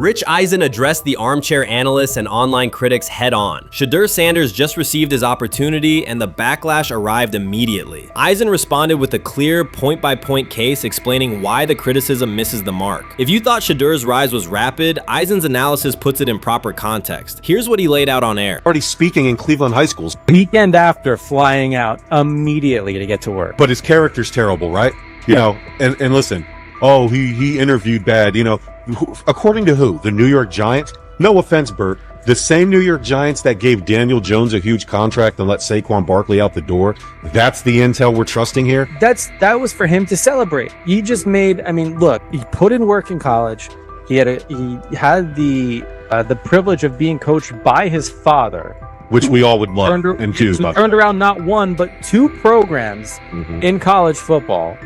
Rich Eisen addressed the armchair analysts and online critics head-on. Shedeur Sanders just received his opportunity, and the backlash arrived immediately. Eisen responded with a clear, point-by-point case explaining why the criticism misses the mark. If you thought Shedeur's rise was rapid, Eisen's analysis puts it in proper context. Here's what he laid out on air. Already speaking in Cleveland high schools. Weekend after, flying out immediately to get to work. But his character's terrible, right? You know, and listen, oh, he interviewed bad, you know. According to who? The New York Giants? No offense, Bert. The same New York Giants that gave Daniel Jones a huge contract and let Saquon Barkley out the door. That's the intel we're trusting here? That was for him to celebrate. He just made, I mean, look, he put in work in college. He had the privilege of being coached by his father. Which we all would love and do. Turned around not one, but two programs in college football.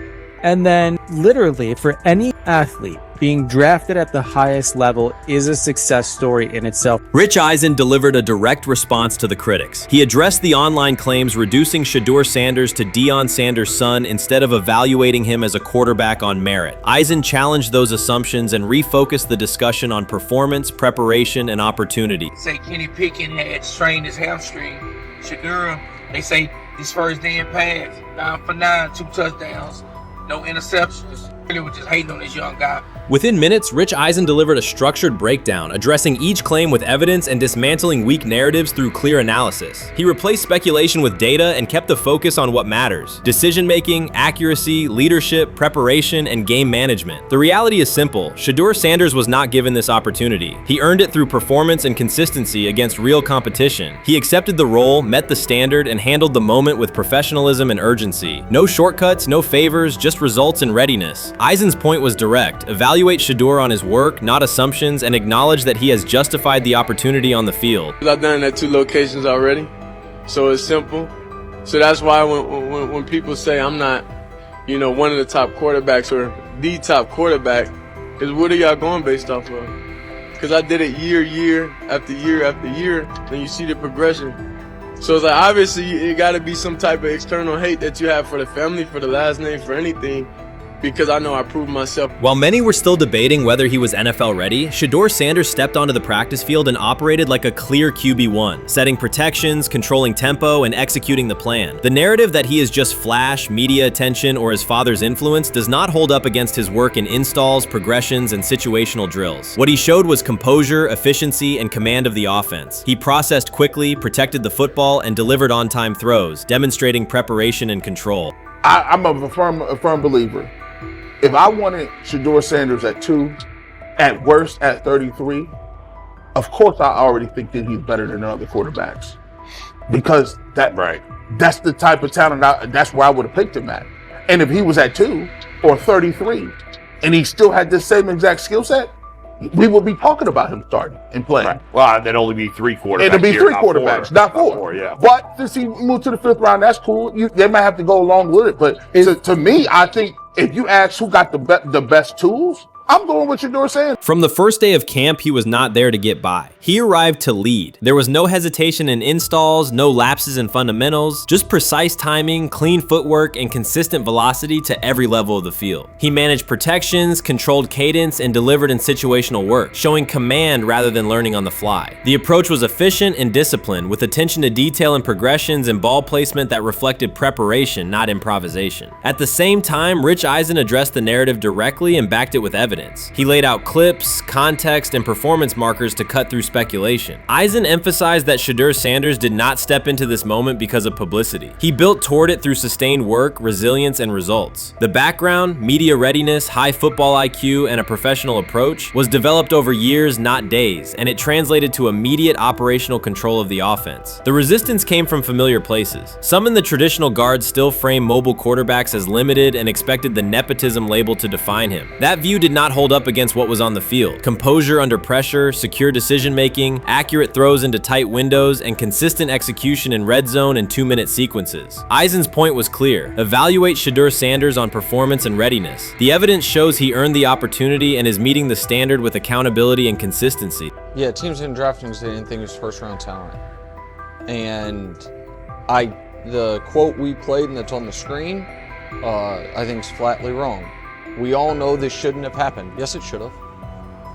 And then literally for any athlete, being drafted at the highest level is a success story in itself. Rich Eisen delivered a direct response to the critics. He addressed the online claims reducing Shedeur Sanders to Deion Sanders' son instead of evaluating him as a quarterback on merit. Eisen challenged those assumptions and refocused the discussion on performance, preparation, and opportunity. Say Kenny Pickett had strained his hamstring. Shedeur, they say his first day in pass, 9 for 9, 2 touchdowns, no interceptions. They were just hating on this young guy. Within minutes, Rich Eisen delivered a structured breakdown, addressing each claim with evidence and dismantling weak narratives through clear analysis. He replaced speculation with data and kept the focus on what matters: decision-making, accuracy, leadership, preparation, and game management. The reality is simple. Shedeur Sanders was not given this opportunity. He earned it through performance and consistency against real competition. He accepted the role, met the standard, and handled the moment with professionalism and urgency. No shortcuts, no favors, just results and readiness. Eisen's point was direct. Evaluate Shedeur on his work, not assumptions, and acknowledge that he has justified the opportunity on the field. I've done it at 2 locations already, so it's simple. So that's why when people say I'm not, you know, one of the top quarterbacks or the top quarterback, is what are y'all going based off of? Because I did it year after year after year, and you see the progression. So it's like, obviously it got to be some type of external hate that you have for the family, for the last name, for anything, because I know I proved myself. While many were still debating whether he was NFL ready, Shedeur Sanders stepped onto the practice field and operated like a clear QB1, setting protections, controlling tempo, and executing the plan. The narrative that he is just flash, media attention, or his father's influence does not hold up against his work in installs, progressions, and situational drills. What he showed was composure, efficiency, and command of the offense. He processed quickly, protected the football, and delivered on-time throws, demonstrating preparation and control. I'm a firm believer. If I wanted Shedeur Sanders at 2, at worst at 33, of course I already think that he's better than other quarterbacks. Because that's the type of talent, that's where I would have picked him at. And if he was at 2 or 33, and he still had the same exact skill set, we would be talking about him starting and playing. Right. Well, there'd only be 3 quarterbacks. It'd be 3 quarterbacks, not 4. Not 4, yeah. But since he moved to the 5th round, that's cool. They might have to go along with it. But to me, I think if you ask who got the best tools, I'm going with Shedeur Sanders. From the first day of camp, he was not there to get by. He arrived to lead. There was no hesitation in installs, no lapses in fundamentals, just precise timing, clean footwork, and consistent velocity to every level of the field. He managed protections, controlled cadence, and delivered in situational work, showing command rather than learning on the fly. The approach was efficient and disciplined, with attention to detail and progressions and ball placement that reflected preparation, not improvisation. At the same time, Rich Eisen addressed the narrative directly and backed it with evidence. He laid out clips, context, and performance markers to cut through speculation. Eisen emphasized that Shedeur Sanders did not step into this moment because of publicity. He built toward it through sustained work, resilience, and results. The background, media readiness, high football IQ, and a professional approach was developed over years, not days, and it translated to immediate operational control of the offense. The resistance came from familiar places. Some in the traditional guard still framed mobile quarterbacks as limited and expected the nepotism label to define him. That view did not hold up against what was on the field: composure under pressure, secure decision-making, accurate throws into tight windows, and consistent execution in red zone and 2-minute sequences. Eisen's point was clear: evaluate Shedeur Sanders on performance and readiness. The evidence shows he earned the opportunity and is meeting the standard with accountability and consistency. Yeah, teams didn't draft him because they didn't think he was first-round talent. And the quote we played and that's on the screen, I think is flatly wrong. We all know this shouldn't have happened. Yes, it should have.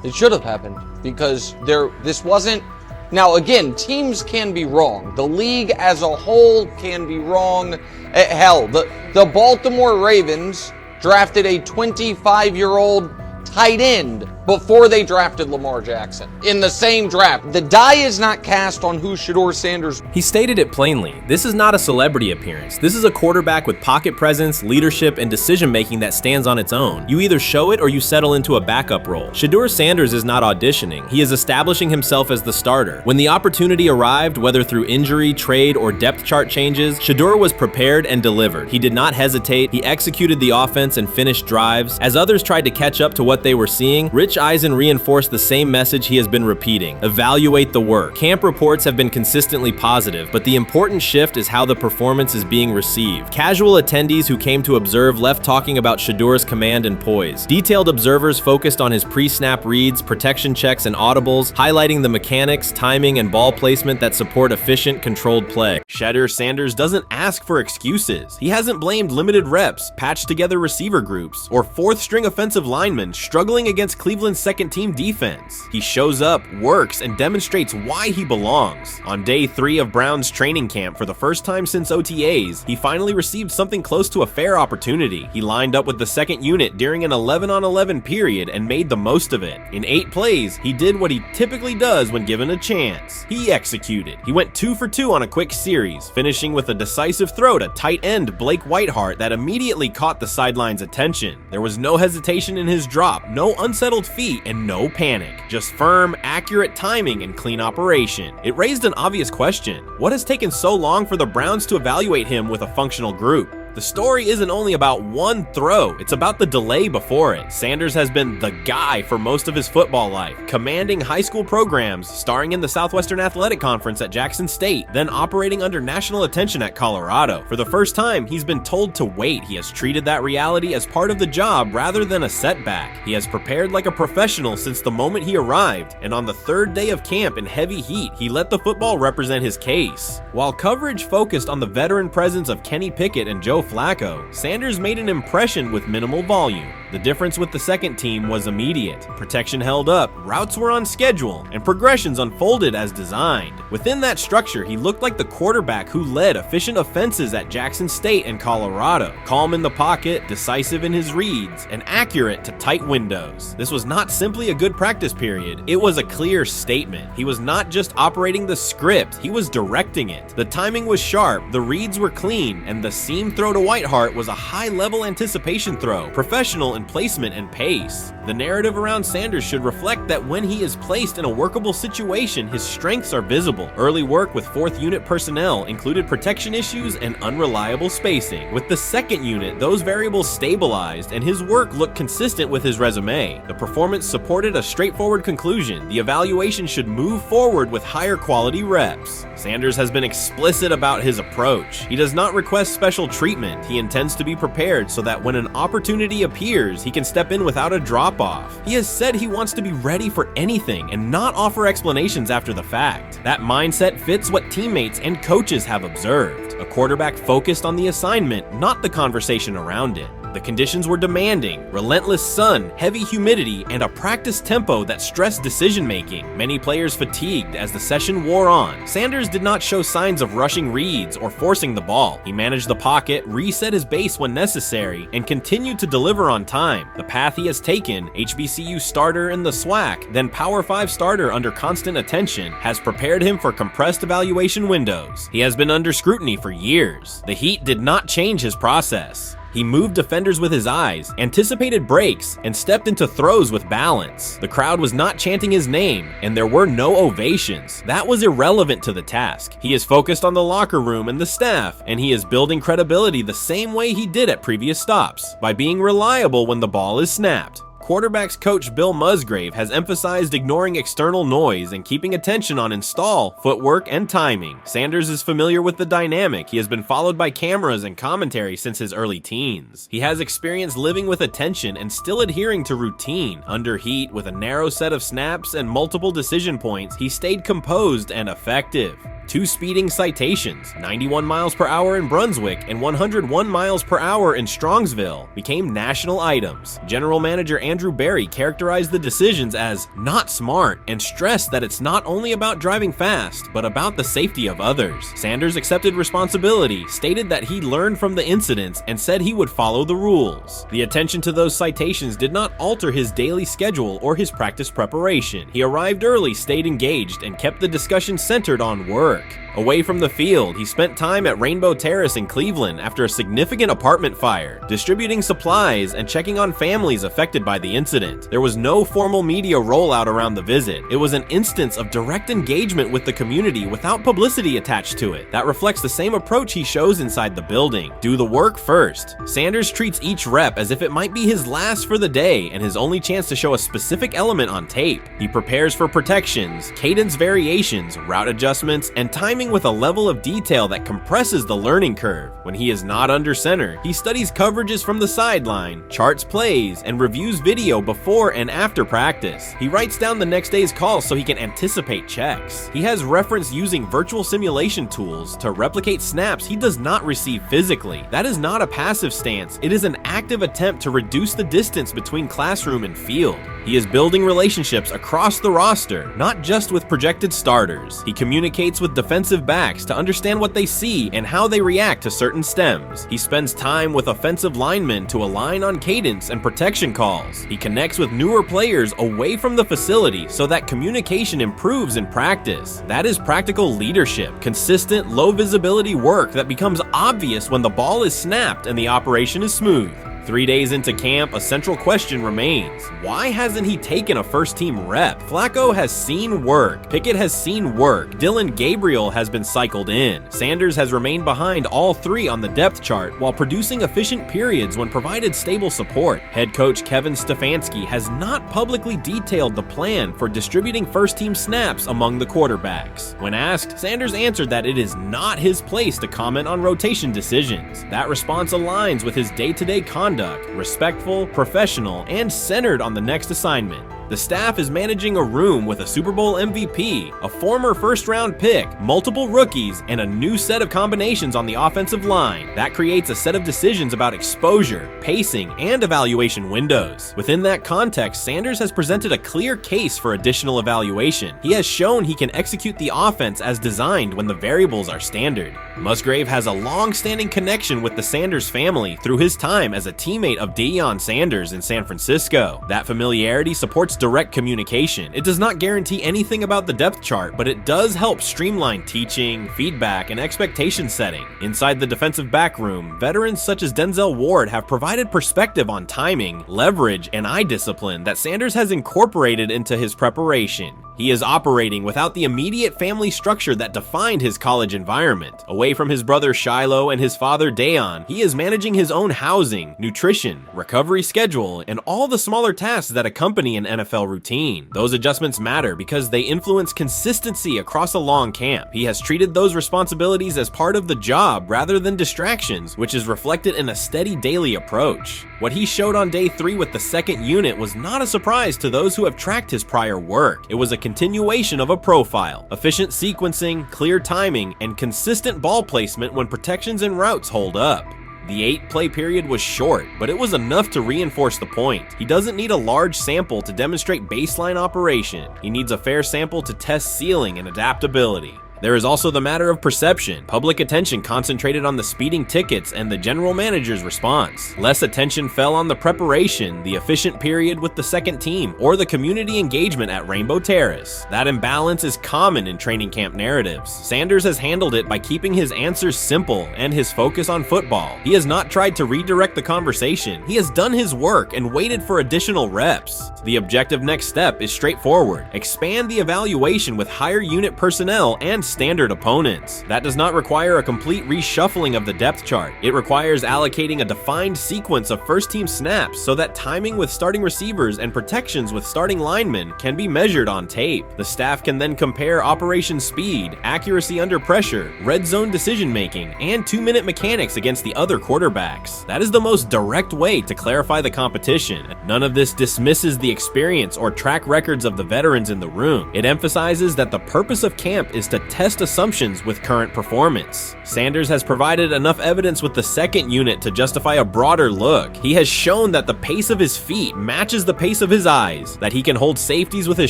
It should have happened because this wasn't. Now, again, teams can be wrong. The league as a whole can be wrong. Hell, the Baltimore Ravens drafted a 25-year-old tight end before they drafted Lamar Jackson in the same draft. The die is not cast on who Shedeur Sanders. He stated it plainly. This is not a celebrity appearance. This is a quarterback with pocket presence, leadership, and decision-making that stands on its own. You either show it or you settle into a backup role. Shedeur Sanders is not auditioning. He is establishing himself as the starter. When the opportunity arrived, whether through injury, trade, or depth chart changes, Shedeur was prepared and delivered. He did not hesitate. He executed the offense and finished drives. As others tried to catch up to what they were seeing, Rich Eisen reinforced the same message he has been repeating: evaluate the work. Camp reports have been consistently positive, but the important shift is how the performance is being received. Casual attendees who came to observe left talking about Shedeur's command and poise. Detailed observers focused on his pre-snap reads, protection checks, and audibles, highlighting the mechanics, timing, and ball placement that support efficient, controlled play. Shedeur Sanders doesn't ask for excuses. He hasn't blamed limited reps, patched together receiver groups, or fourth-string offensive linemen struggling against Cleveland's second-team defense. He shows up, works, and demonstrates why he belongs. On day 3 of Browns training camp, for the first time since OTAs, he finally received something close to a fair opportunity. He lined up with the second unit during an 11-on-11 period and made the most of it. In 8 plays, he did what he typically does when given a chance. He executed. He went 2 for 2 on a quick series, finishing with a decisive throw to tight end Blake Whiteheart that immediately caught the sideline's attention. There was no hesitation in his drop, no unsettled feet, and no panic. Just firm, accurate timing and clean operation. It raised an obvious question: what has taken so long for the Browns to evaluate him with a functional group? The story isn't only about one throw, it's about the delay before it. Sanders has been the guy for most of his football life, commanding high school programs, starring in the Southwestern Athletic Conference at Jackson State, then operating under national attention at Colorado. For the first time, he's been told to wait. He has treated that reality as part of the job rather than a setback. He has prepared like a professional since the moment he arrived, and on the 3rd day of camp in heavy heat, he let the football represent his case. While coverage focused on the veteran presence of Kenny Pickett and Joe Flacco, Sanders made an impression with minimal volume. The difference with the second team was immediate. Protection held up, routes were on schedule, and progressions unfolded as designed. Within that structure, he looked like the quarterback who led efficient offenses at Jackson State and Colorado. Calm in the pocket, decisive in his reads, and accurate to tight windows. This was not simply a good practice period, it was a clear statement. He was not just operating the script, he was directing it. The timing was sharp, the reads were clean, and the seam throw to Whiteheart was a high-level anticipation throw, professional in placement and pace. The narrative around Sanders should reflect that when he is placed in a workable situation, his strengths are visible. Early work with 4th unit personnel included protection issues and unreliable spacing. With the 2nd unit, those variables stabilized and his work looked consistent with his resume. The performance supported a straightforward conclusion. The evaluation should move forward with higher quality reps. Sanders has been explicit about his approach. He does not request special treatment. He intends to be prepared so that when an opportunity appears, he can step in without a drop-off. He has said he wants to be ready for anything and not offer explanations after the fact. That mindset fits what teammates and coaches have observed. A quarterback focused on the assignment, not the conversation around it. The conditions were demanding: relentless sun, heavy humidity, and a practice tempo that stressed decision-making. Many players fatigued as the session wore on. Sanders did not show signs of rushing reads or forcing the ball. He managed the pocket, reset his base when necessary, and continued to deliver on time. The path he has taken, HBCU starter in the SWAC, then Power 5 starter under constant attention, has prepared him for compressed evaluation windows. He has been under scrutiny for years. The heat did not change his process. He moved defenders with his eyes, anticipated breaks, and stepped into throws with balance. The crowd was not chanting his name, and there were no ovations. That was irrelevant to the task. He is focused on the locker room and the staff, and he is building credibility the same way he did at previous stops, by being reliable when the ball is snapped. Quarterbacks coach Bill Musgrave has emphasized ignoring external noise and keeping attention on install, footwork, and timing. Sanders is familiar with the dynamic. He has been followed by cameras and commentary since his early teens. He has experience living with attention and still adhering to routine. Under heat, with a narrow set of snaps and multiple decision points, he stayed composed and effective. 2 speeding citations, 91 miles per hour in Brunswick and 101 miles per hour in Strongsville, became national items. General Manager Andrew Barry characterized the decisions as not smart and stressed that it's not only about driving fast, but about the safety of others. Sanders accepted responsibility, stated that he learned from the incidents, and said he would follow the rules. The attention to those citations did not alter his daily schedule or his practice preparation. He arrived early, stayed engaged, and kept the discussion centered on work. Away from the field, he spent time at Rainbow Terrace in Cleveland after a significant apartment fire, distributing supplies and checking on families affected by the incident. There was no formal media rollout around the visit. It was an instance of direct engagement with the community without publicity attached to it. That reflects the same approach he shows inside the building. Do the work first. Sanders treats each rep as if it might be his last for the day and his only chance to show a specific element on tape. He prepares for protections, cadence variations, route adjustments, and timing with a level of detail that compresses the learning curve. When he is not under center, he studies coverages from the sideline, charts plays, and reviews video before and after practice. He writes down the next day's calls so he can anticipate checks. He has reference using virtual simulation tools to replicate snaps he does not receive physically. That is not a passive stance, it is an active attempt to reduce the distance between classroom and field. He is building relationships across the roster, not just with projected starters. He communicates with defensive backs to understand what they see and how they react to certain stems. He spends time with offensive linemen to align on cadence and protection calls. He connects with newer players away from the facility so that communication improves in practice. That is practical leadership, consistent, low visibility work that becomes obvious when the ball is snapped and the operation is smooth. 3 days into camp, a central question remains. Why hasn't he taken a first-team rep? Flacco has seen work. Pickett has seen work. Dylan Gabriel has been cycled in. Sanders has remained behind all 3 on the depth chart while producing efficient periods when provided stable support. Head coach Kevin Stefanski has not publicly detailed the plan for distributing first-team snaps among the quarterbacks. When asked, Sanders answered that it is not his place to comment on rotation decisions. That response aligns with his day-to-day conduct, respectful, professional, and centered on the next assignment. The staff is managing a room with a Super Bowl MVP, a former first-round pick, multiple rookies, and a new set of combinations on the offensive line. That creates a set of decisions about exposure, pacing, and evaluation windows. Within that context, Sanders has presented a clear case for additional evaluation. He has shown he can execute the offense as designed when the variables are standard. Musgrave has a long-standing connection with the Sanders family through his time as a teammate of Deion Sanders in San Francisco. That familiarity supports direct communication. It does not guarantee anything about the depth chart, but it does help streamline teaching, feedback, and expectation setting. Inside the defensive back room, veterans such as Denzel Ward have provided perspective on timing, leverage, and eye discipline that Sanders has incorporated into his preparation. He is operating without the immediate family structure that defined his college environment. Away from his brother Shiloh and his father Dayon, he is managing his own housing, nutrition, recovery schedule, and all the smaller tasks that accompany an NFL routine. Those adjustments matter because they influence consistency across a long camp. He has treated those responsibilities as part of the job rather than distractions, which is reflected in a steady daily approach. What he showed on day 3 with the second unit was not a surprise to those who have tracked his prior work. It was a continuation of a profile, efficient sequencing, clear timing, and consistent ball placement when protections and routes hold up. The 8-play period was short, but it was enough to reinforce the point. He doesn't need a large sample to demonstrate baseline operation. He needs a fair sample to test ceiling and adaptability. There is also the matter of perception. Public attention concentrated on the speeding tickets and the general manager's response. Less attention fell on the preparation, the efficient period with the second team, or the community engagement at Rainbow Terrace. That imbalance is common in training camp narratives. Sanders has handled it by keeping his answers simple and his focus on football. He has not tried to redirect the conversation. He has done his work and waited for additional reps. The objective next step is straightforward. Expand the evaluation with higher unit personnel and standard opponents. That does not require a complete reshuffling of the depth chart. It requires allocating a defined sequence of first-team snaps so that timing with starting receivers and protections with starting linemen can be measured on tape. The staff can then compare operation speed, accuracy under pressure, red zone decision-making, and 2-minute mechanics against the other quarterbacks. That is the most direct way to clarify the competition. None of this dismisses the experience or track records of the veterans in the room. It emphasizes that the purpose of camp is to test assumptions with current performance. Sanders has provided enough evidence with the second unit to justify a broader look. He has shown that the pace of his feet matches the pace of his eyes, that he can hold safeties with his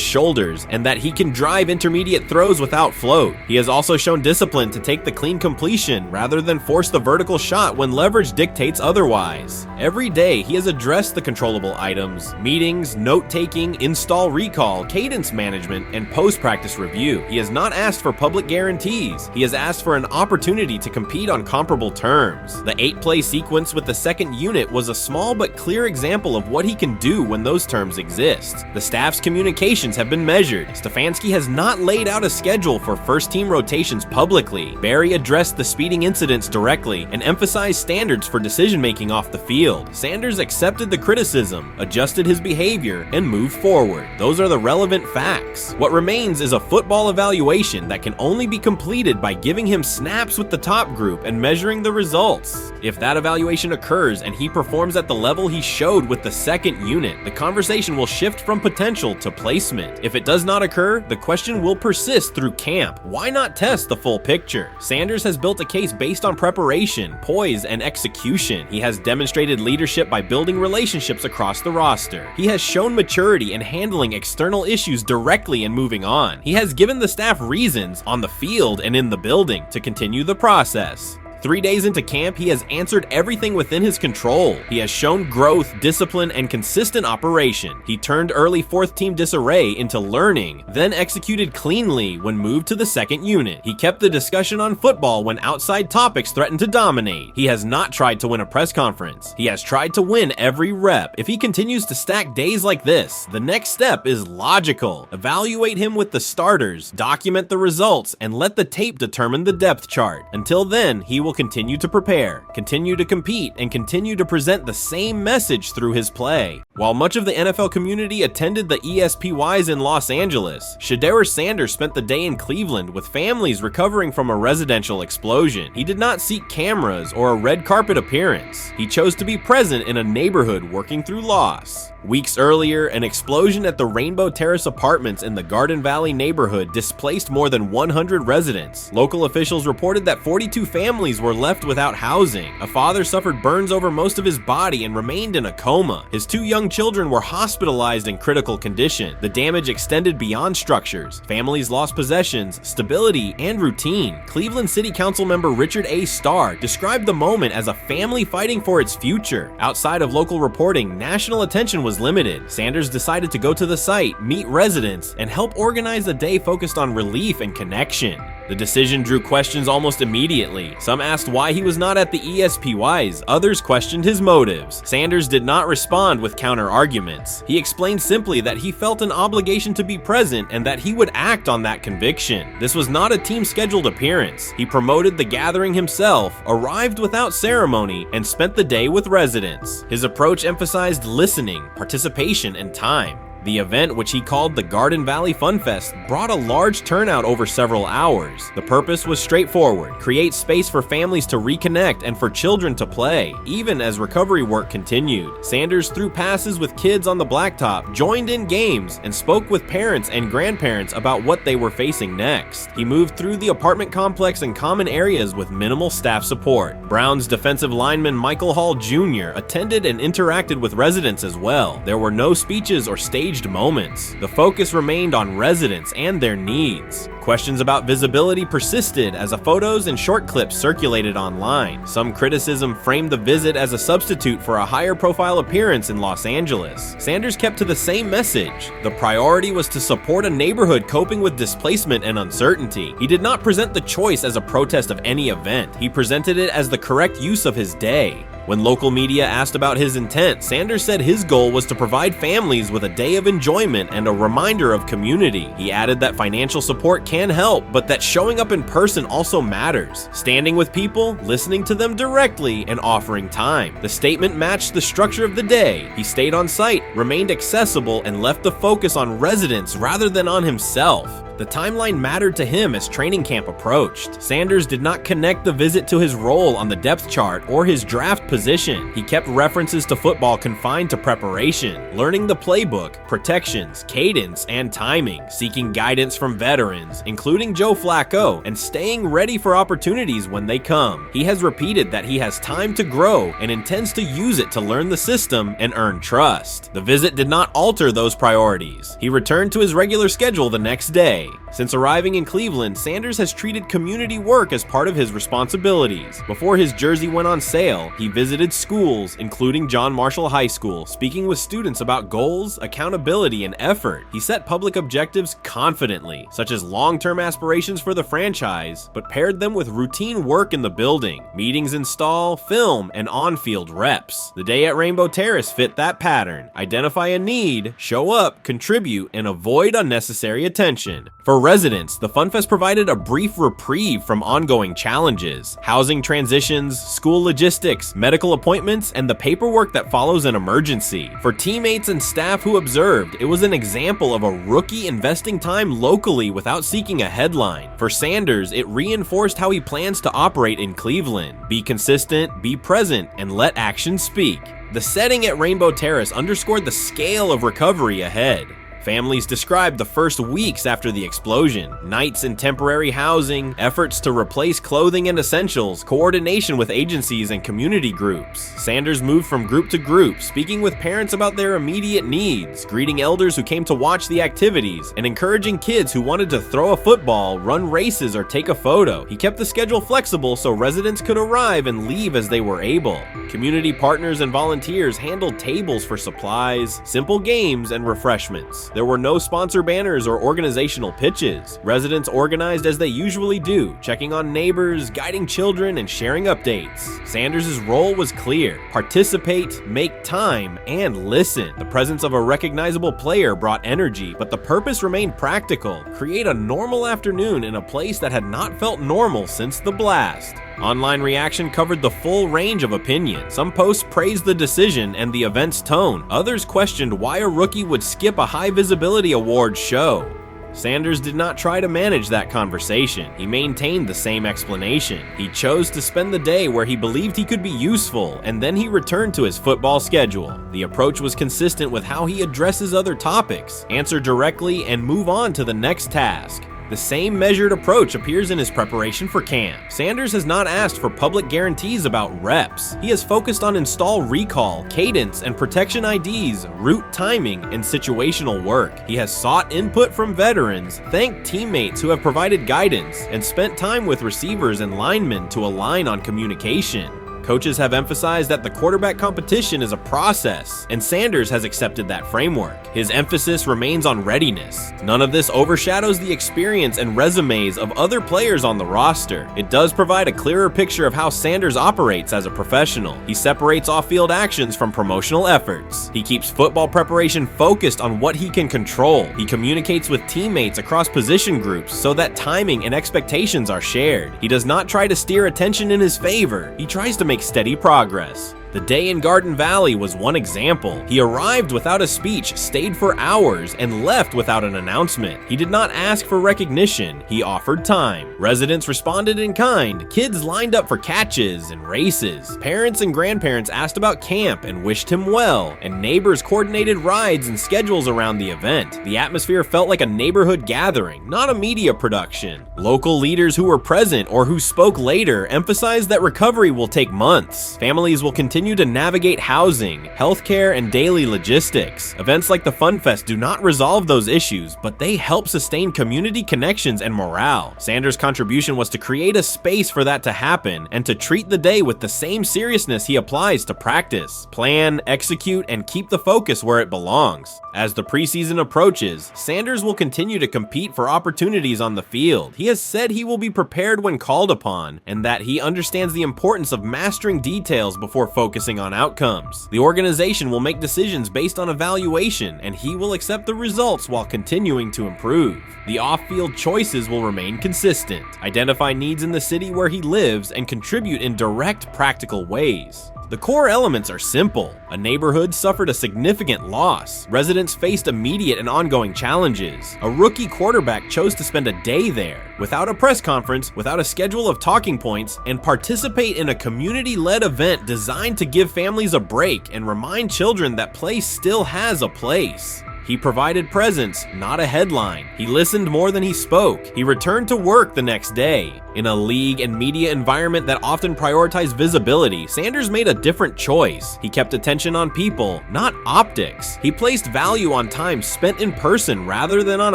shoulders, and that he can drive intermediate throws without float. He has also shown discipline to take the clean completion rather than force the vertical shot when leverage dictates otherwise. Every day, he has addressed the controllable items, meetings, note-taking, install recall, cadence management, and post-practice review. He has not asked for public guarantees. He has asked for an opportunity to compete on comparable terms. The 8-play sequence with the second unit was a small but clear example of what he can do when those terms exist. The staff's communications have been measured. Stefanski has not laid out a schedule for first-team rotations publicly. Barry addressed the speeding incidents directly and emphasized standards for decision-making off the field. Sanders accepted the criticism, adjusted his behavior, and moved forward. Those are the relevant facts. What remains is a football evaluation that can only be completed by giving him snaps with the top group and measuring the results. If that evaluation occurs and he performs at the level he showed with the second unit, the conversation will shift from potential to placement. If it does not occur, the question will persist through camp. Why not test the full picture? Sanders has built a case based on preparation, poise, and execution. He has demonstrated leadership by building relationships across the roster. He has shown maturity in handling external issues directly and moving on. He has given the staff reasons, on the field and in the building, to continue the process. 3 days into camp, he has answered everything within his control. He has shown growth, discipline, and consistent operation. He turned early fourth-team disarray into learning, then executed cleanly when moved to the second unit. He kept the discussion on football when outside topics threatened to dominate. He has not tried to win a press conference. He has tried to win every rep. If he continues to stack days like this, the next step is logical. Evaluate him with the starters, document the results, and let the tape determine the depth chart. Until then, he will continue to prepare, continue to compete, and continue to present the same message through his play. While much of the NFL community attended the ESPYs in Los Angeles, Shedeur Sanders spent the day in Cleveland with families recovering from a residential explosion. He did not seek cameras or a red carpet appearance. He chose to be present in a neighborhood working through loss. Weeks earlier, an explosion at the Rainbow Terrace Apartments in the Garden Valley neighborhood displaced more than 100 residents. Local officials reported that 42 families were left without housing. A father suffered burns over most of his body and remained in a coma. His 2 young children were hospitalized in critical condition. The damage extended beyond structures. Families lost possessions, stability, and routine. Cleveland City Council member Richard A. Starr described the moment as a family fighting for its future. Outside of local reporting, national attention was limited. Sanders decided to go to the site, meet residents, and help organize a day focused on relief and connection. The decision drew questions almost immediately. Some asked why he was not at the ESPYs, others questioned his motives. Sanders did not respond with counter-arguments. He explained simply that he felt an obligation to be present and that he would act on that conviction. This was not a team-scheduled appearance. He promoted the gathering himself, arrived without ceremony, and spent the day with residents. His approach emphasized listening, participation, and time. The event, which he called the Garden Valley Fun Fest, brought a large turnout over several hours. The purpose was straightforward: create space for families to reconnect and for children to play, even as recovery work continued. Sanders threw passes with kids on the blacktop, joined in games, and spoke with parents and grandparents about what they were facing next. He moved through the apartment complex and common areas with minimal staff support. Browns defensive lineman Michael Hall Jr. attended and interacted with residents as well. There were no speeches or staged moments. The focus remained on residents and their needs. Questions about visibility persisted as photos and short clips circulated online. Some criticism framed the visit as a substitute for a higher profile appearance in Los Angeles. Sanders kept to the same message. The priority was to support a neighborhood coping with displacement and uncertainty. He did not present the choice as a protest of any event. He presented it as the correct use of his day. When local media asked about his intent, Sanders said his goal was to provide families with a day of enjoyment and a reminder of community. He added that financial support can help, but that showing up in person also matters. Standing with people, listening to them directly, and offering time. The statement matched the structure of the day. He stayed on site, remained accessible, and left the focus on residents rather than on himself. The timeline mattered to him as training camp approached. Sanders did not connect the visit to his role on the depth chart or his draft position. He kept references to football confined to preparation, learning the playbook, protections, cadence, and timing, seeking guidance from veterans, including Joe Flacco, and staying ready for opportunities when they come. He has repeated that he has time to grow and intends to use it to learn the system and earn trust. The visit did not alter those priorities. He returned to his regular schedule the next day. Since arriving in Cleveland, Sanders has treated community work as part of his responsibilities. Before his jersey went on sale, he visited schools, including John Marshall High School, speaking with students about goals, accountability, and effort. He set public objectives confidently, such as long-term aspirations for the franchise, but paired them with routine work in the building, meetings in stall, film, and on-field reps. The day at Rainbow Terrace fit that pattern. Identify a need, show up, contribute, and avoid unnecessary attention. For residents, the Funfest provided a brief reprieve from ongoing challenges: housing transitions, school logistics, medical appointments, and the paperwork that follows an emergency. For teammates and staff who observed, it was an example of a rookie investing time locally without seeking a headline. For Sanders, it reinforced how he plans to operate in Cleveland: be consistent, be present, and let actions speak. The setting at Rainbow Terrace underscored the scale of recovery ahead. Families described the first weeks after the explosion: nights in temporary housing, efforts to replace clothing and essentials, coordination with agencies and community groups. Sanders moved from group to group, speaking with parents about their immediate needs, greeting elders who came to watch the activities, and encouraging kids who wanted to throw a football, run races, or take a photo. He kept the schedule flexible so residents could arrive and leave as they were able. Community partners and volunteers handled tables for supplies, simple games, and refreshments. There were no sponsor banners or organizational pitches. Residents organized as they usually do, checking on neighbors, guiding children, and sharing updates. Sanders' role was clear: participate, make time, and listen. The presence of a recognizable player brought energy, but the purpose remained practical: create a normal afternoon in a place that had not felt normal since the blast. Online reaction covered the full range of opinion. Some posts praised the decision and the event's tone. Others questioned why a rookie would skip a high visibility awards show. Sanders did not try to manage that conversation. He maintained the same explanation. He chose to spend the day where he believed he could be useful, and then he returned to his football schedule. The approach was consistent with how he addresses other topics: answer directly and move on to the next task. The same measured approach appears in his preparation for camp. Sanders has not asked for public guarantees about reps. He has focused on install recall, cadence, and protection IDs, route timing, and situational work. He has sought input from veterans, thanked teammates who have provided guidance, and spent time with receivers and linemen to align on communication. Coaches have emphasized that the quarterback competition is a process, and Sanders has accepted that framework. His emphasis remains on readiness. None of this overshadows the experience and resumes of other players on the roster. It does provide a clearer picture of how Sanders operates as a professional. He separates off-field actions from promotional efforts. He keeps football preparation focused on what he can control. He communicates with teammates across position groups so that timing and expectations are shared. He does not try to steer attention in his favor. He tries to make steady progress. The day in Garden Valley was one example. He arrived without a speech, stayed for hours, and left without an announcement. He did not ask for recognition. He offered time. Residents responded in kind. Kids lined up for catches and races. Parents and grandparents asked about camp and wished him well, and neighbors coordinated rides and schedules around the event. The atmosphere felt like a neighborhood gathering, not a media production. Local leaders who were present or who spoke later emphasized that recovery will take months. Families will continue to navigate housing, healthcare, and daily logistics. Events like the Funfest do not resolve those issues, but they help sustain community connections and morale. Sanders' contribution was to create a space for that to happen and to treat the day with the same seriousness he applies to practice: plan, execute, and keep the focus where it belongs. As the preseason approaches, Sanders will continue to compete for opportunities on the field. He has said he will be prepared when called upon, and that he understands the importance of mastering details before focusing on outcomes. The organization will make decisions based on evaluation, and he will accept the results while continuing to improve. The off-field choices will remain consistent: identify needs in the city where he lives and contribute in direct, practical ways. The core elements are simple. A neighborhood suffered a significant loss. Residents faced immediate and ongoing challenges. A rookie quarterback chose to spend a day there, without a press conference, without a schedule of talking points, and participate in a community-led event designed to give families a break and remind children that play still has a place. He provided presence, not a headline. He listened more than he spoke. He returned to work the next day. In a league and media environment that often prioritize visibility, Sanders made a different choice. He kept attention on people, not optics. He placed value on time spent in person rather than on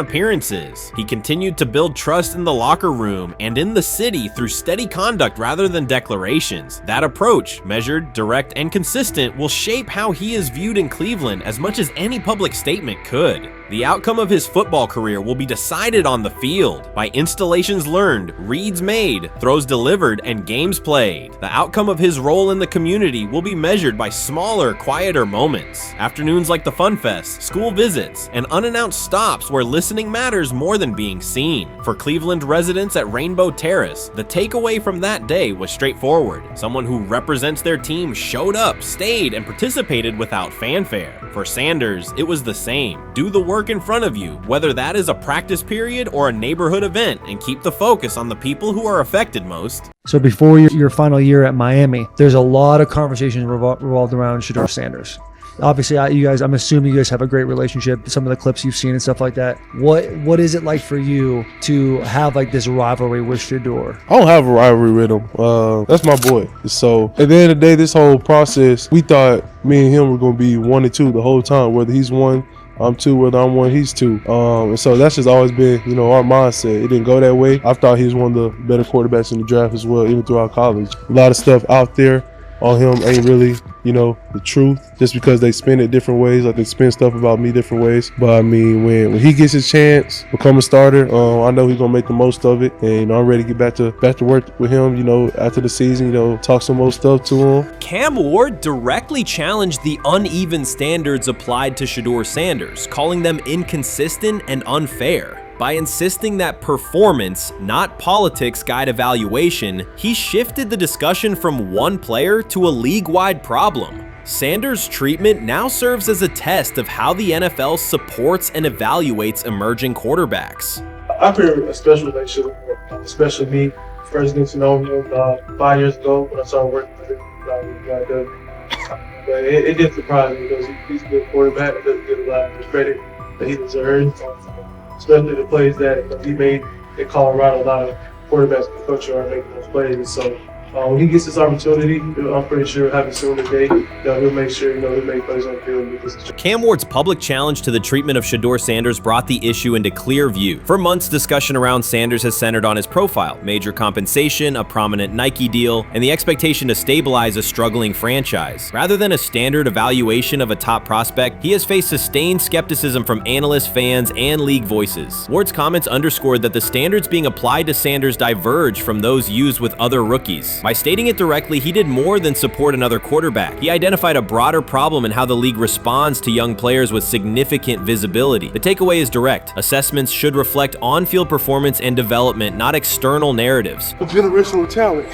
appearances. He continued to build trust in the locker room and in the city through steady conduct rather than declarations. That approach, measured, direct, and consistent, will shape how he is viewed in Cleveland as much as any public statement could. The outcome of his football career will be decided on the field by installations learned, reads made, throws delivered, and games played. The outcome of his role in the community will be measured by smaller, quieter moments. Afternoons like the Fun Fest, school visits, and unannounced stops where listening matters more than being seen. For Cleveland residents at Rainbow Terrace, the takeaway from that day was straightforward. Someone who represents their team showed up, stayed, and participated without fanfare. For Sanders, it was the same. Do the work in front of you, whether that is a practice period or a neighborhood event, and keep the focus on the people who are affected most. So before your final year at Miami, there's a lot of conversations revolved around Shedeur Sanders. Obviously, I'm assuming you guys have a great relationship. Some of the clips you've seen and stuff like that. What is it like for you to have like this rivalry with Shedeur? I don't have a rivalry with him. That's my boy. So at the end of the day, this whole process, we thought me and him were going to be 1 and 2 the whole time. Whether he's 1, I'm 2, whether I'm 1, he's 2. And so that's just always been, our mindset. It didn't go that way. I thought he was one of the better quarterbacks in the draft as well, even throughout college. A lot of stuff out there on him ain't really, the truth, just because they spin it different ways, like they spin stuff about me different ways. But I mean, when he gets his chance, become a starter, I know he's gonna make the most of it, and I'm ready to get back to work with him. After the season, talk some more stuff to him. Cam Ward directly challenged the uneven standards applied to Shedeur Sanders, calling them inconsistent and unfair. By insisting that performance, not politics, guide evaluation, he shifted the discussion from one player to a league-wide problem. Sanders' treatment now serves as a test of how the NFL supports and evaluates emerging quarterbacks. I feel a special relationship with him, especially me. First getting to know him 5 years ago when I started working with him. But it did surprise me because he's a good quarterback. It doesn't get a lot of credit that he deserves. Especially the plays that he made in Colorado. A lot of quarterbacks in the country are making those plays. And so when he gets this opportunity, I'm pretty sure having soon today that he'll make sure he'll make plays on the field. Cam Ward's public challenge to the treatment of Shedeur Sanders brought the issue into clear view. For months, discussion around Sanders has centered on his profile, major compensation, a prominent Nike deal, and the expectation to stabilize a struggling franchise. Rather than a standard evaluation of a top prospect, he has faced sustained skepticism from analysts, fans, and league voices. Ward's comments underscored that the standards being applied to Sanders diverge from those used with other rookies. By stating it directly, he did more than support another quarterback. He identified a broader problem in how the league responds to young players with significant visibility. The takeaway is direct. Assessments should reflect on-field performance and development, not external narratives. A generational talent.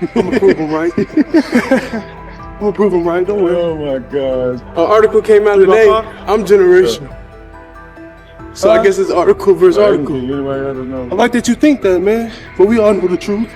I'm gonna prove him right. I'm gonna prove him right. Don't worry. Oh my God. An article came out today. I'm generational. So I guess it's article versus article. I like that you think that, man. But we all know the truth.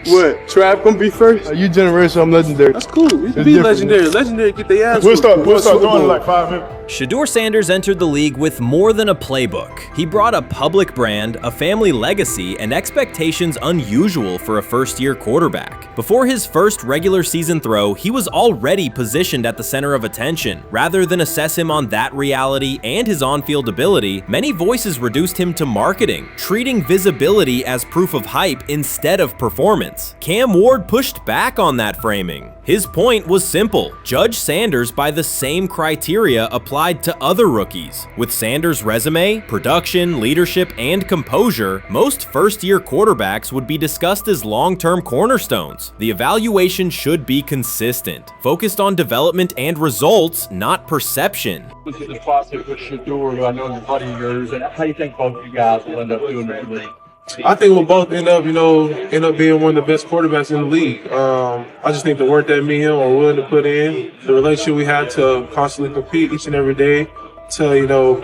What? Trav gonna be first? You generation, I'm legendary. That's cool. We can be legendary. Legendary, get their ass. We'll start doing in like 5 minutes. Shedeur Sanders entered the league with more than a playbook. He brought a public brand, a family legacy, and expectations unusual for a first-year quarterback. Before his first regular season throw, he was already positioned at the center of attention. Rather than assess him on that reality and his on-field ability, many voices reduced him to marketing, treating visibility as proof of hype instead of performance. Cam Ward pushed back on that framing. His point was simple: judge Sanders by the same criteria applied to other rookies. With Sanders' resume, production, leadership, and composure, most first-year quarterbacks would be discussed as long-term cornerstones. The evaluation should be consistent, focused on development and results, not perception. Look at the process with Shedeur, who I know is a buddy of yours, and how do you think both of you guys will end up doing in the league? I think we'll both end up being one of the best quarterbacks in the league. I just think the work that me and him are willing to put in, the relationship we have to constantly compete each and every day, to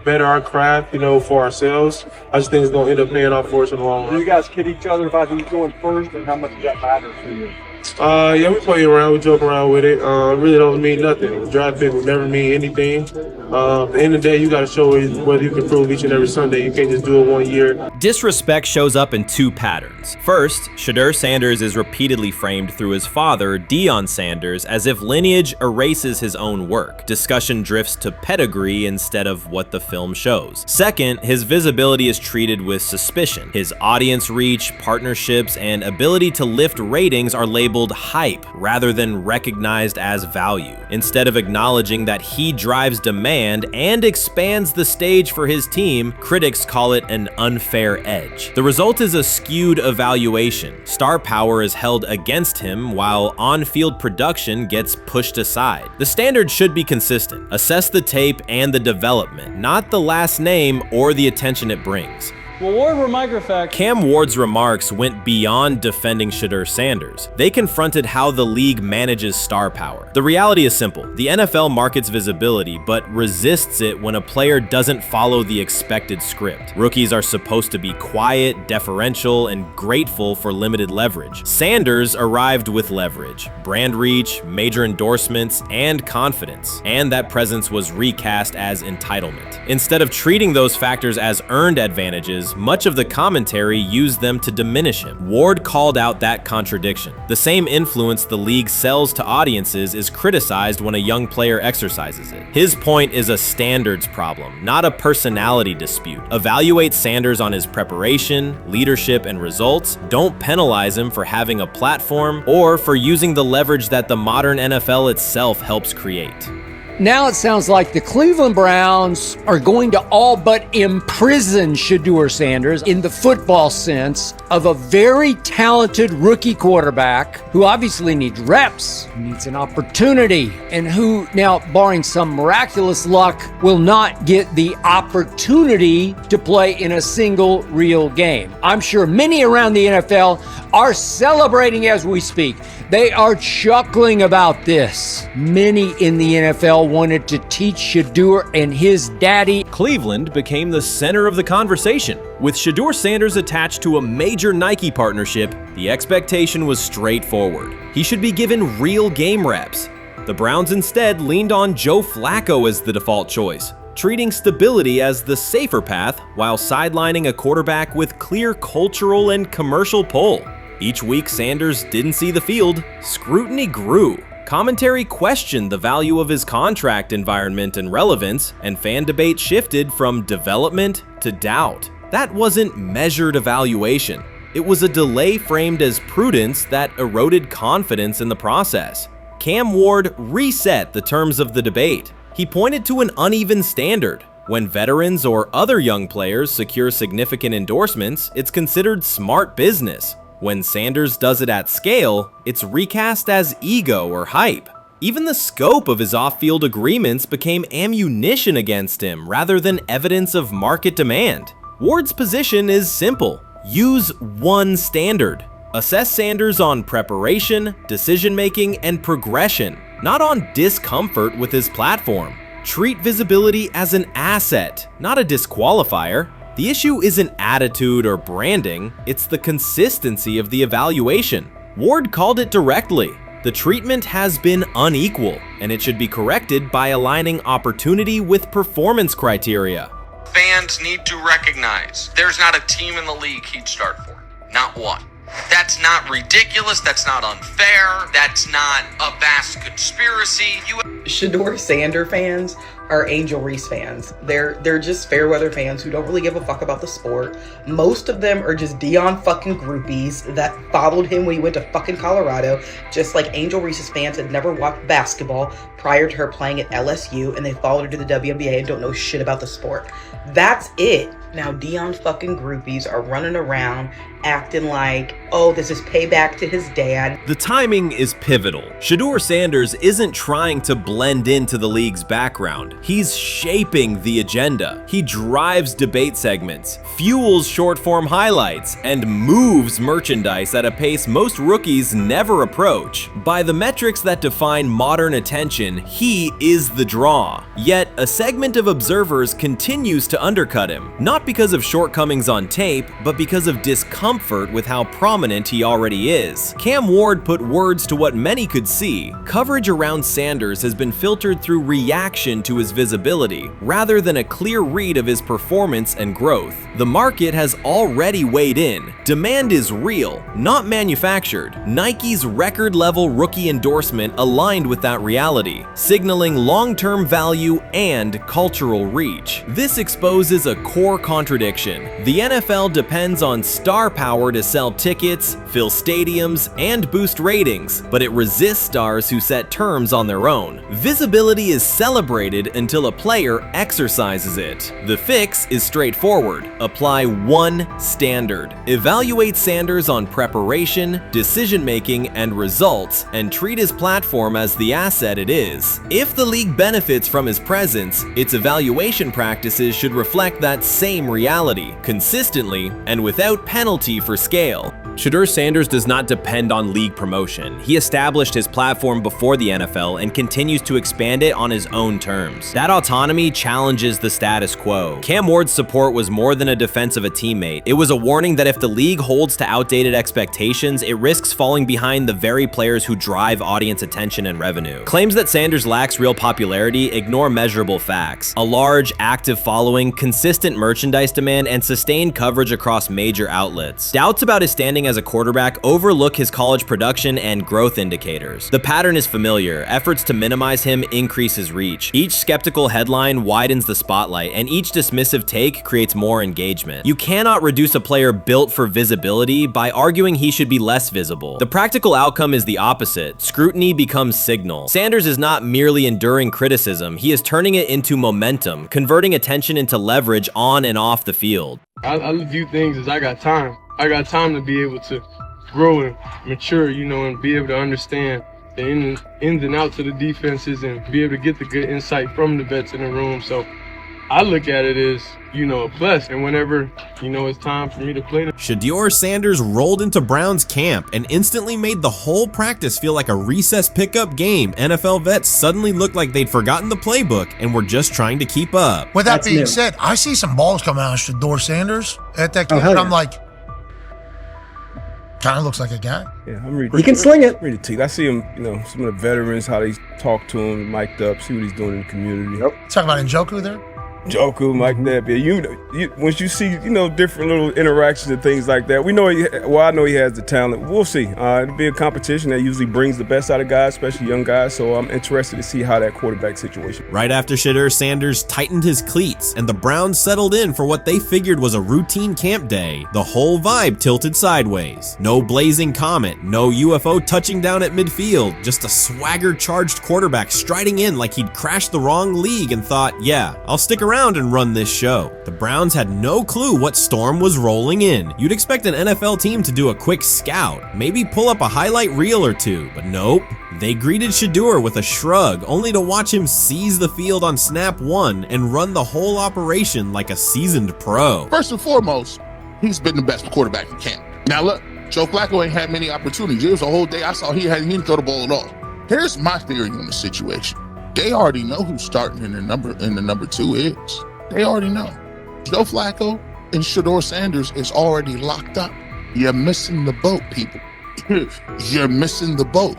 better our craft, for ourselves. I just think it's going to end up paying off for us in the long run. You guys kid each other about who's going first and how much that matters to you? Yeah, we play around, we joke around with it. It really don't mean nothing. The draft pick will never mean anything. At the end of the day, you got to show whether you can prove each and every Sunday. You can't just do it 1 year. Disrespect shows up in two patterns. First, Shedeur Sanders is repeatedly framed through his father, Deion Sanders, as if lineage erases his own work. Discussion drifts to pedigree instead of what the film shows. Second, his visibility is treated with suspicion. His audience reach, partnerships, and ability to lift ratings are labeled hype rather than recognized as value. Instead of acknowledging that he drives demand and expands the stage for his team, critics call it an unfair edge. The result is a skewed evaluation. Star power is held against him while on-field production gets pushed aside. The standard should be consistent. Assess the tape and the development, not the last name or the attention it brings. Well, Ward were microfacts. Cam Ward's remarks went beyond defending Shedeur Sanders. They confronted how the league manages star power. The reality is simple. The NFL markets visibility, but resists it when a player doesn't follow the expected script. Rookies are supposed to be quiet, deferential, and grateful for limited leverage. Sanders arrived with leverage, brand reach, major endorsements, and confidence. And that presence was recast as entitlement. Instead of treating those factors as earned advantages, much of the commentary used them to diminish him. Ward called out that contradiction. The same influence the league sells to audiences is criticized when a young player exercises it. His point is a standards problem, not a personality dispute. Evaluate Sanders on his preparation, leadership, and results. Don't penalize him for having a platform or for using the leverage that the modern NFL itself helps create. Now it sounds like the Cleveland Browns are going to all but imprison Shedeur Sanders in the football sense of a very talented rookie quarterback who obviously needs reps, needs an opportunity, and who now, barring some miraculous luck, will not get the opportunity to play in a single real game. I'm sure many around the NFL are celebrating as we speak. They are chuckling about this. Many in the NFL wanted to teach Shedeur and his daddy. Cleveland became the center of the conversation. With Shedeur Sanders attached to a major Nike partnership, the expectation was straightforward. He should be given real game reps. The Browns instead leaned on Joe Flacco as the default choice, treating stability as the safer path while sidelining a quarterback with clear cultural and commercial pull. Each week Sanders didn't see the field, scrutiny grew. Commentary questioned the value of his contract environment and relevance, and fan debate shifted from development to doubt. That wasn't measured evaluation. It was a delay framed as prudence that eroded confidence in the process. Cam Ward reset the terms of the debate. He pointed to an uneven standard. When veterans or other young players secure significant endorsements, it's considered smart business. When Sanders does it at scale, it's recast as ego or hype. Even the scope of his off-field agreements became ammunition against him rather than evidence of market demand. Ward's position is simple. Use one standard. Assess Sanders on preparation, decision-making, and progression, not on discomfort with his platform. Treat visibility as an asset, not a disqualifier. The issue isn't attitude or branding, it's the consistency of the evaluation. Ward called it directly. The treatment has been unequal, and it should be corrected by aligning opportunity with performance criteria. Fans need to recognize there's not a team in the league he'd start for. Not one. That's not ridiculous, that's not unfair, that's not a vast conspiracy. Shedeur Sanders fans are Angel Reese fans. They're just fair weather fans who don't really give a fuck about the sport. Most of them are just Deion fucking groupies that followed him when he went to fucking Colorado, just like Angel Reese's fans had never watched basketball prior to her playing at LSU, and they followed her to the WNBA and don't know shit about the sport. That's it. Now Dion fucking groupies are running around acting like, oh, this is payback to his dad. The timing is pivotal. Shedeur Sanders isn't trying to blend into the league's background. He's shaping the agenda. He drives debate segments, fuels short-form highlights, and moves merchandise at a pace most rookies never approach. By the metrics that define modern attention, he is the draw. Yet, a segment of observers continues to undercut him, not because of shortcomings on tape, but because of discomfort with how prominent he already is. Cam Ward put words to what many could see. Coverage around Sanders has been filtered through reaction to his visibility, rather than a clear read of his performance and growth. The market has already weighed in. Demand is real, not manufactured. Nike's record-level rookie endorsement aligned with that reality, signaling long-term value and cultural reach. This exposes a core contradiction. The NFL depends on star power to sell tickets, fill stadiums, and boost ratings, but it resists stars who set terms on their own. Visibility is celebrated until a player exercises it. The fix is straightforward. Apply one standard. Evaluate Sanders on preparation, decision-making, and results, and treat his platform as the asset it is. If the league benefits from his presence, its evaluation practices should reflect that same reality, consistently and without penalty for scale. Shedeur Sanders does not depend on league promotion. He established his platform before the NFL and continues to expand it on his own terms. That autonomy challenges the status quo. Cam Ward's support was more than a defense of a teammate. It was a warning that if the league holds to outdated expectations, it risks falling behind the very players who drive audience attention and revenue. Claims that Sanders lacks real popularity ignore measurable facts. A large, active following, consistent merchandise demand, and sustained coverage across major outlets. Doubts about his standing as a quarterback overlook his college production and growth indicators. The pattern is familiar. Efforts to minimize him increase his reach. Each skeptical headline widens the spotlight, and each dismissive take creates more engagement. You cannot reduce a player built for visibility by arguing he should be less visible. The practical outcome is the opposite. Scrutiny becomes signal. Sanders is not merely enduring criticism, he is turning it into momentum, converting attention into leverage on and off the field. I view things as I got time. I got time to be able to grow and mature, and be able to understand the ins and outs of the defenses and be able to get the good insight from the vets in the room. So I look at it as, a plus. And whenever, it's time for me to play. Shedeur Sanders rolled into Browns camp and instantly made the whole practice feel like a recess pickup game. NFL vets suddenly looked like they'd forgotten the playbook and were just trying to keep up. With that being said, I see some balls coming out of Shedeur Sanders at that camp, and I'm like, kind of looks like a guy. Yeah, I'm ready. He can sling it. Ready to. I see him, some of the veterans, how they talk to him, mic'd up, see what he's doing in the community. Yep. Talking about Njoku there? Joku, like that. But once you see, different little interactions and things like that, I know he has the talent. We'll see. It'll be a competition that usually brings the best out of guys, especially young guys. So I'm interested to see how that quarterback situation. Right after Shedeur Sanders tightened his cleats and the Browns settled in for what they figured was a routine camp day, the whole vibe tilted sideways. No blazing comet, no UFO touching down at midfield, just a swagger-charged quarterback striding in like he'd crashed the wrong league and thought, yeah, I'll stick around and run this show. The Browns had no clue what storm was rolling in. You'd expect an NFL team to do a quick scout, maybe pull up a highlight reel or two, but nope. They greeted Shedeur with a shrug, only to watch him seize the field on snap one and run the whole operation like a seasoned pro. First and foremost, he's been the best quarterback in camp. Now look, Joe Flacco ain't had many opportunities. There was a whole day I saw he didn't throw the ball at all. Here's my theory on the situation. They already know who's starting in the number 2 is. They already know. Joe Flacco and Shedeur Sanders is already locked up. You're missing the boat, people. You're missing the boat.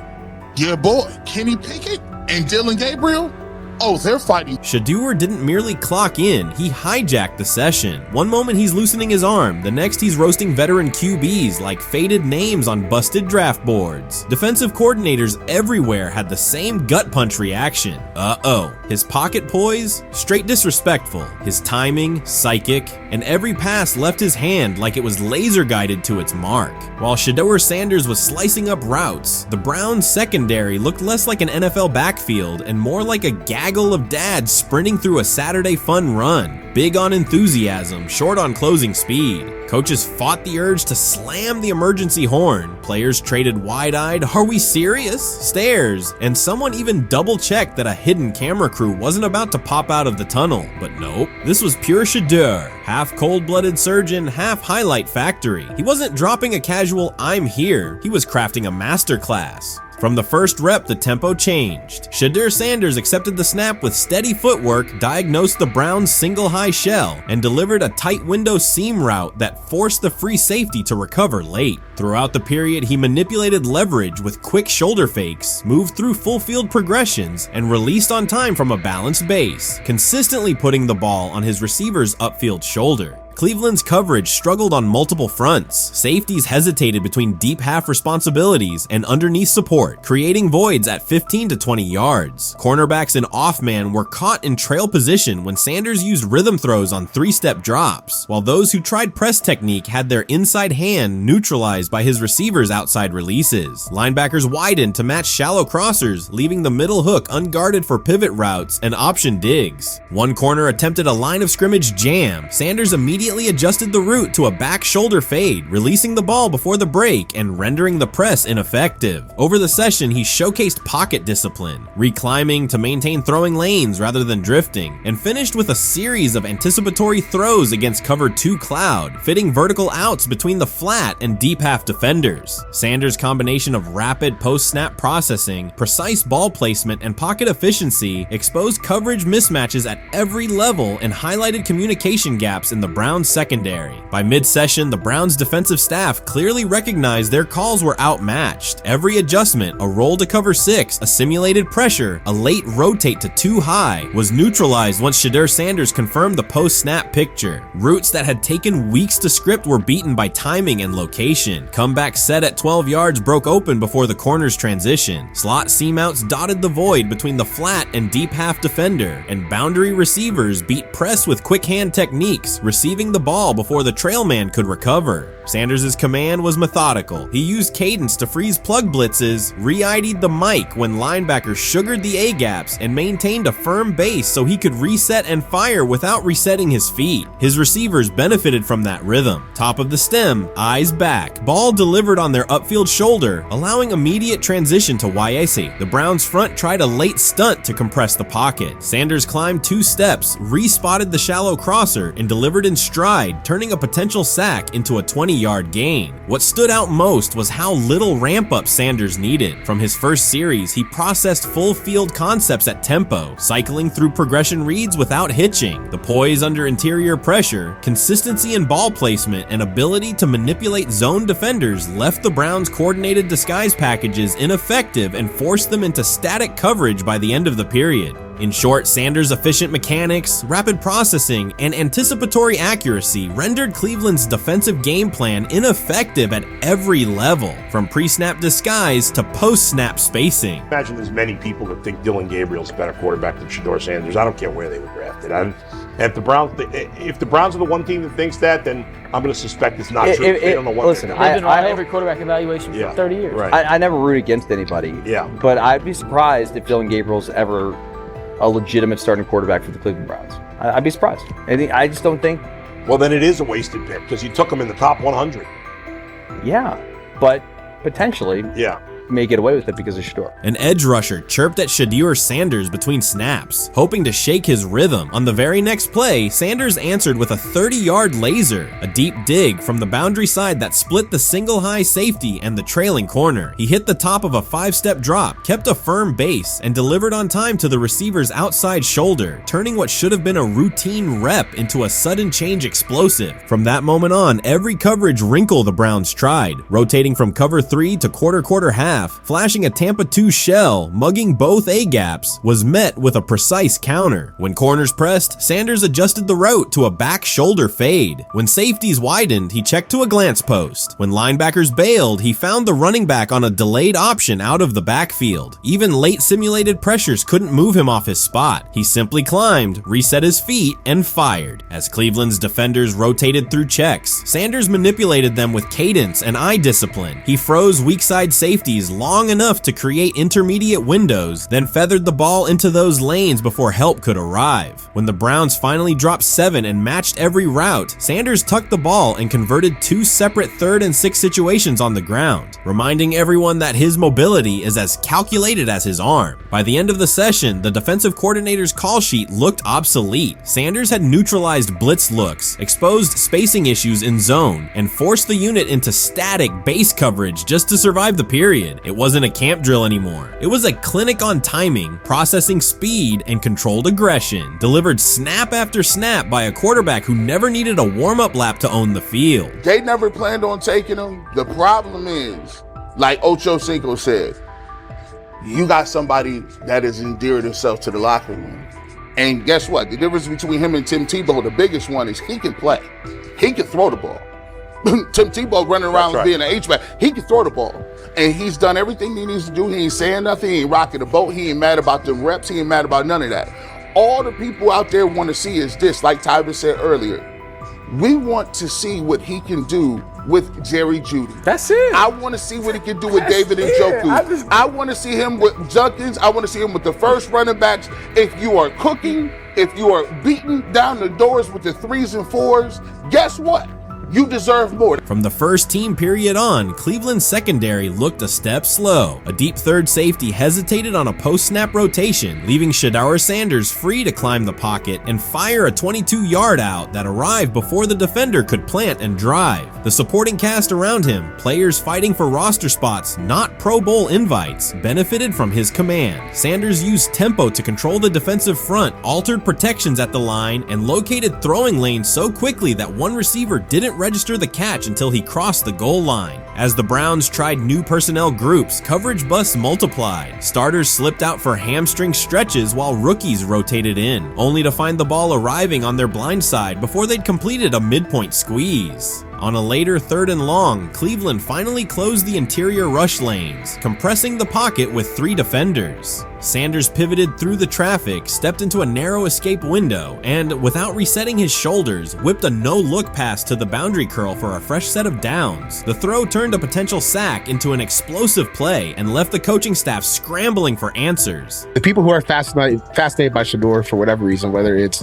Your boy, Kenny Pickett and Dylan Gabriel, oh, they're fighting. Shedeur didn't merely clock in, he hijacked the session. One moment he's loosening his arm, the next he's roasting veteran QBs like faded names on busted draft boards. Defensive coordinators everywhere had the same gut punch reaction. Uh-oh. His pocket poise? Straight disrespectful. His timing? Psychic. And every pass left his hand like it was laser guided to its mark. While Shedeur Sanders was slicing up routes, the Browns secondary looked less like an NFL backfield and more like a gas gaggle of dads sprinting through a Saturday fun run. Big on enthusiasm, short on closing speed. Coaches fought the urge to slam the emergency horn. Players traded wide-eyed, "Are we serious?" stares, and someone even double-checked that a hidden camera crew wasn't about to pop out of the tunnel. But nope, this was pure Shedeur, half cold-blooded surgeon, half highlight factory. He wasn't dropping a casual "I'm here," he was crafting a masterclass. From the first rep, the tempo changed. Shedeur Sanders accepted the snap with steady footwork, diagnosed the Browns' single high shell, and delivered a tight window seam route that forced the free safety to recover late. Throughout the period, he manipulated leverage with quick shoulder fakes, moved through full field progressions, and released on time from a balanced base, consistently putting the ball on his receiver's upfield shoulder. Cleveland's coverage struggled on multiple fronts. Safeties hesitated between deep half responsibilities and underneath support, creating voids at 15 to 20 yards. Cornerbacks and off-man were caught in trail position when Sanders used rhythm throws on three-step drops, while those who tried press technique had their inside hand neutralized by his receivers' outside releases. Linebackers widened to match shallow crossers, leaving the middle hook unguarded for pivot routes and option digs. One corner attempted a line of scrimmage jam. Sanders immediately adjusted the route to a back shoulder fade, releasing the ball before the break and rendering the press ineffective. Over the session, he showcased pocket discipline, reclimbing to maintain throwing lanes rather than drifting, and finished with a series of anticipatory throws against cover 2 cloud, fitting vertical outs between the flat and deep half defenders. Sanders' combination of rapid post-snap processing, precise ball placement, and pocket efficiency exposed coverage mismatches at every level and highlighted communication gaps in the Browns secondary. By mid-session, the Browns defensive staff clearly recognized their calls were outmatched. Every adjustment, a roll to cover 6, a simulated pressure, a late rotate to 2 high, was neutralized once Shedeur Sanders confirmed the post-snap picture. Routes that had taken weeks to script were beaten by timing and location. Comeback set at 12 yards broke open before the corner's transition. Slot seam-outs dotted the void between the flat and deep half defender, and boundary receivers beat press with quick hand techniques, receiving the ball before the trail man could recover. Sanders' command was methodical. He used cadence to freeze plug blitzes, re-ID'd the mic when linebackers sugared the A-gaps, and maintained a firm base so he could reset and fire without resetting his feet. His receivers benefited from that rhythm. Top of the stem, eyes back, ball delivered on their upfield shoulder, allowing immediate transition to YAC. The Browns front tried a late stunt to compress the pocket. Sanders climbed 2 steps, re-spotted the shallow crosser, and delivered in stride, turning a potential sack into a 20-yard gain. What stood out most was how little ramp-up Sanders needed. From his first series, he processed full field concepts at tempo, cycling through progression reads without hitching. The poise under interior pressure, consistency in ball placement, and ability to manipulate zone defenders left the Browns' coordinated disguise packages ineffective and forced them into static coverage by the end of the period. In short, Sanders' efficient mechanics, rapid processing, and anticipatory accuracy rendered Cleveland's defensive game plan ineffective at every level, from pre-snap disguise to post-snap spacing. Imagine there's many people that think Dylan Gabriel's a better quarterback than Shedeur Sanders. I don't care where they were drafted. And if the Browns are the one team that thinks that, then I'm going to suspect it's not true. They don't know what listen, they're I've doing. been on every quarterback evaluation for 30 years. Right. I never root against anybody. Yeah. But I'd be surprised if Dylan Gabriel's ever a legitimate starting quarterback for the Cleveland Browns. I- I'd be surprised. I just don't think. Well, then it is a wasted pick because you took him in the top 100. Yeah, but potentially. Yeah. May get away with it because of Shedeur. An edge rusher chirped at Shedeur Sanders between snaps, hoping to shake his rhythm. On the very next play, Sanders answered with a 30-yard laser, a deep dig from the boundary side that split the single high safety and the trailing corner. He hit the top of a 5-step drop, kept a firm base, and delivered on time to the receiver's outside shoulder, turning what should have been a routine rep into a sudden change explosive. From that moment on, every coverage wrinkle the Browns tried, rotating from cover 3 to quarter half, flashing a Tampa 2 shell, mugging both A-gaps, was met with a precise counter. When corners pressed, Sanders adjusted the route to a back shoulder fade. When safeties widened, he checked to a glance post. When linebackers bailed, he found the running back on a delayed option out of the backfield. Even late simulated pressures couldn't move him off his spot. He simply climbed, reset his feet, and fired. As Cleveland's defenders rotated through checks, Sanders manipulated them with cadence and eye discipline. He froze weak side safeties plays long enough to create intermediate windows, then feathered the ball into those lanes before help could arrive. When the Browns finally dropped 7 and matched every route, Sanders tucked the ball and converted 2 separate 3rd and 6 situations on the ground, reminding everyone that his mobility is as calculated as his arm. By the end of the session, the defensive coordinator's call sheet looked obsolete. Sanders had neutralized blitz looks, exposed spacing issues in zone, and forced the unit into static base coverage just to survive the period. It wasn't a camp drill anymore. It was a clinic on timing, processing speed, and controlled aggression, delivered snap after snap by a quarterback who never needed a warm-up lap to own the field. They never planned on taking him. The problem is, like Ocho Cinco said, you got somebody that has endeared himself to the locker room. And guess what? The difference between him and Tim Tebow, the biggest one, is he can play. He can throw the ball. Tim Tebow running around being an H-back. He can throw the ball. And he's done everything he needs to do. He ain't saying nothing. He ain't rocking the boat. He ain't mad about the reps. He ain't mad about none of that. All the people out there want to see is this, like Tyler said earlier. We want to see what he can do with Jerry Jeudy. That's it. I want to see what he can do with David Njoku. I want to see him with Junkins. I want to see him with the first running backs. If you are cooking, if you are beating down the doors with the 3s and 4s, guess what? You deserve more. From the first team period on, Cleveland's secondary looked a step slow. A deep third safety hesitated on a post-snap rotation, leaving Shedeur Sanders free to climb the pocket and fire a 22-yard out that arrived before the defender could plant and drive. The supporting cast around him, players fighting for roster spots, not Pro Bowl invites, benefited from his command. Sanders used tempo to control the defensive front, altered protections at the line, and located throwing lanes so quickly that one receiver didn't register the catch until he crossed the goal line. As the Browns tried new personnel groups, coverage busts multiplied. Starters slipped out for hamstring stretches while rookies rotated in, only to find the ball arriving on their blind side before they'd completed a midpoint squeeze. On a later 3rd and long, Cleveland finally closed the interior rush lanes, compressing the pocket with 3 defenders. Sanders pivoted through the traffic, stepped into a narrow escape window, and, without resetting his shoulders, whipped a no-look pass to the boundary curl for a fresh set of downs. The throw turned a potential sack into an explosive play and left the coaching staff scrambling for answers. The people who are fascinated by Shedeur for whatever reason, whether it's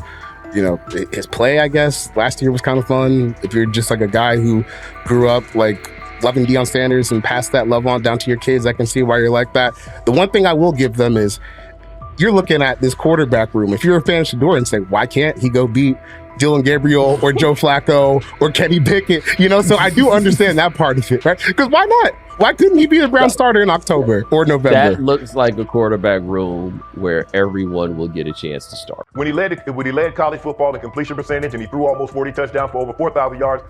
his play, I guess, last year was kind of fun. If you're just like a guy who grew up like loving Deion Sanders and passed that love on down to your kids, I can see why you're like that. The one thing I will give them is you're looking at this quarterback room. If you're a fan of Shedeur and say, why can't he go beat Dylan Gabriel or Joe Flacco or Kenny Pickett? So I do understand that part of it, right? Because why not? Why couldn't he be the Brown starter in October or November? That looks like a quarterback room where everyone will get a chance to start. When he led college football in completion percentage and he threw almost 40 touchdowns for over 4,000 yards,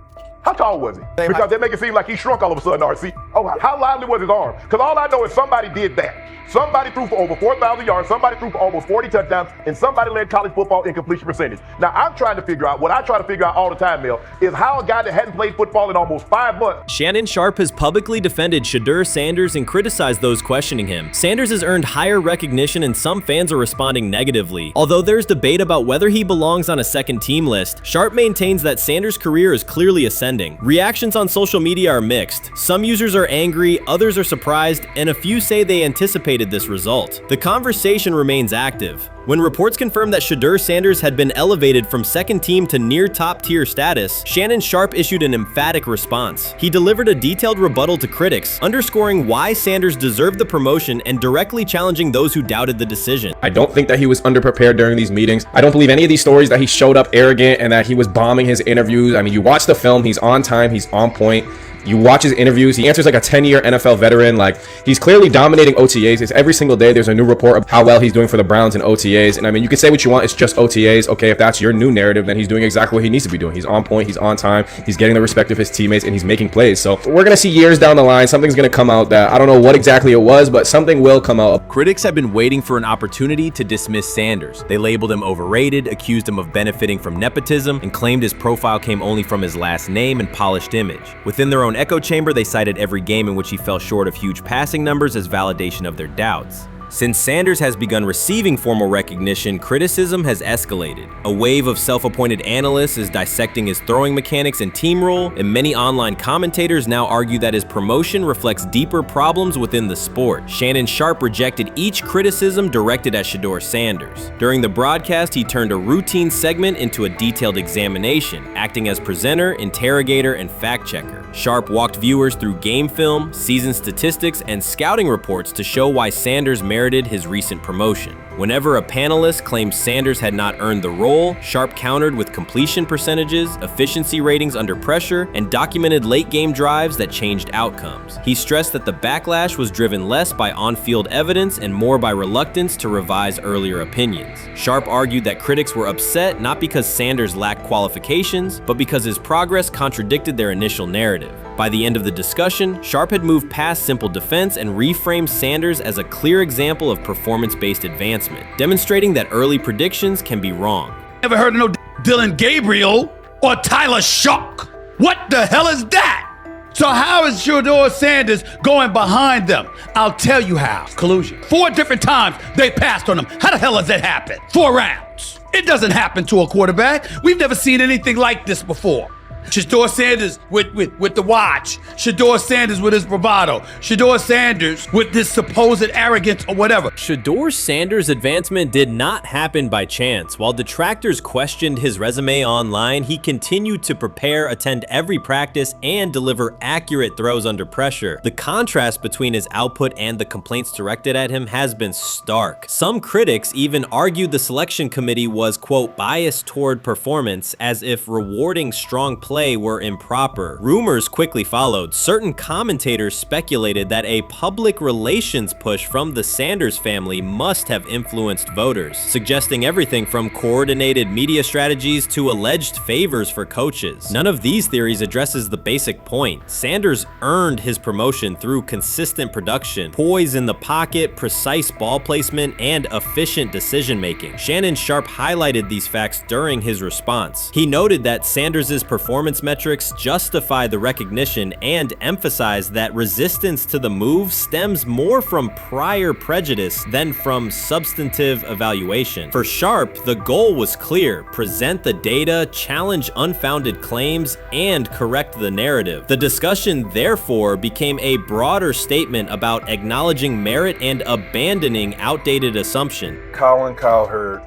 how tall was he? Because they make it seem like he shrunk all of a sudden, RC. Oh, how lively was his arm? Because all I know is somebody did that. Somebody threw for over 4,000 yards, somebody threw for almost 40 touchdowns, and somebody led college football in completion percentage. Now, I'm trying to figure out, what I try to figure out all the time, Mel, is how a guy that hadn't played football in almost 5 months. Shannon Sharpe has publicly defended Shedeur Sanders and criticized those questioning him. Sanders has earned higher recognition and some fans are responding negatively. Although there's debate about whether he belongs on a second team list, Sharpe maintains that Sanders' career is clearly ascending. Reactions on social media are mixed. Some users are angry, others are surprised, and a few say they anticipated this result. The conversation remains active. When reports confirmed that Shedeur Sanders had been elevated from second team to near top tier status, Shannon Sharpe issued an emphatic response. He delivered a detailed rebuttal to critics, underscoring why Sanders deserved the promotion and directly challenging those who doubted the decision. I don't think that he was underprepared during these meetings. I don't believe any of these stories that he showed up arrogant and that he was bombing his interviews. I mean, you watch the film, he's on time, he's on point. You watch his interviews, he answers like a 10-year NFL veteran. Like, he's clearly dominating OTAs. It's every single day there's a new report of how well he's doing for the Browns in OTAs. And I mean, you can say what you want, it's just OTAs. Okay, if that's your new narrative, then he's doing exactly what he needs to be doing. He's on point, he's on time, he's getting the respect of his teammates, and he's making plays. So we're gonna see years down the line, something's gonna come out that I don't know what exactly it was, but something will come out. Critics have been waiting for an opportunity to dismiss Sanders. They labeled him overrated, accused him of benefiting from nepotism, and claimed his profile came only from his last name and polished image. Within their own echo chamber, they cited every game in which he fell short of huge passing numbers as validation of their doubts. Since Sanders has begun receiving formal recognition, criticism has escalated. A wave of self-appointed analysts is dissecting his throwing mechanics and team role, and many online commentators now argue that his promotion reflects deeper problems within the sport. Shannon Sharpe rejected each criticism directed at Shedeur Sanders. During the broadcast, he turned a routine segment into a detailed examination, acting as presenter, interrogator, and fact-checker. Sharpe walked viewers through game film, season statistics, and scouting reports to show why Sanders merited his recent promotion. Whenever a panelist claimed Sanders had not earned the role, Sharpe countered with completion percentages, efficiency ratings under pressure, and documented late-game drives that changed outcomes. He stressed that the backlash was driven less by on-field evidence and more by reluctance to revise earlier opinions. Sharpe argued that critics were upset not because Sanders lacked qualifications, but because his progress contradicted their initial narrative. By the end of the discussion, Sharpe had moved past simple defense and reframed Sanders as a clear example of performance-based advancement, demonstrating that early predictions can be wrong. Never heard of no Dylan Gabriel or Tyler Shock. What the hell is that? So how is Shedeur Sanders going behind them? I'll tell you how. Collusion. 4 different times they passed on him. How the hell does that happen? 4 rounds. It doesn't happen to a quarterback. We've never seen anything like this before. Shedeur Sanders with the watch. Shedeur Sanders with his bravado. Shedeur Sanders with this supposed arrogance or whatever. Shedeur Sanders' advancement did not happen by chance. While detractors questioned his resume online, he continued to prepare, attend every practice, and deliver accurate throws under pressure. The contrast between his output and the complaints directed at him has been stark. Some critics even argued the selection committee was, quote, biased toward performance, as if rewarding strong play were improper. Rumors quickly followed. Certain commentators speculated that a public relations push from the Sanders family must have influenced voters, suggesting everything from coordinated media strategies to alleged favors for coaches. None of these theories addresses the basic point. Sanders earned his promotion through consistent production, poise in the pocket, precise ball placement, and efficient decision-making. Shannon Sharpe highlighted these facts during his response. He noted that Sanders' performance metrics justify the recognition and emphasize that resistance to the move stems more from prior prejudice than from substantive evaluation. For Sharpe, the goal was clear: present the data, challenge unfounded claims, and correct the narrative. The discussion, therefore, became a broader statement about acknowledging merit and abandoning outdated assumptions. Colin Cowherd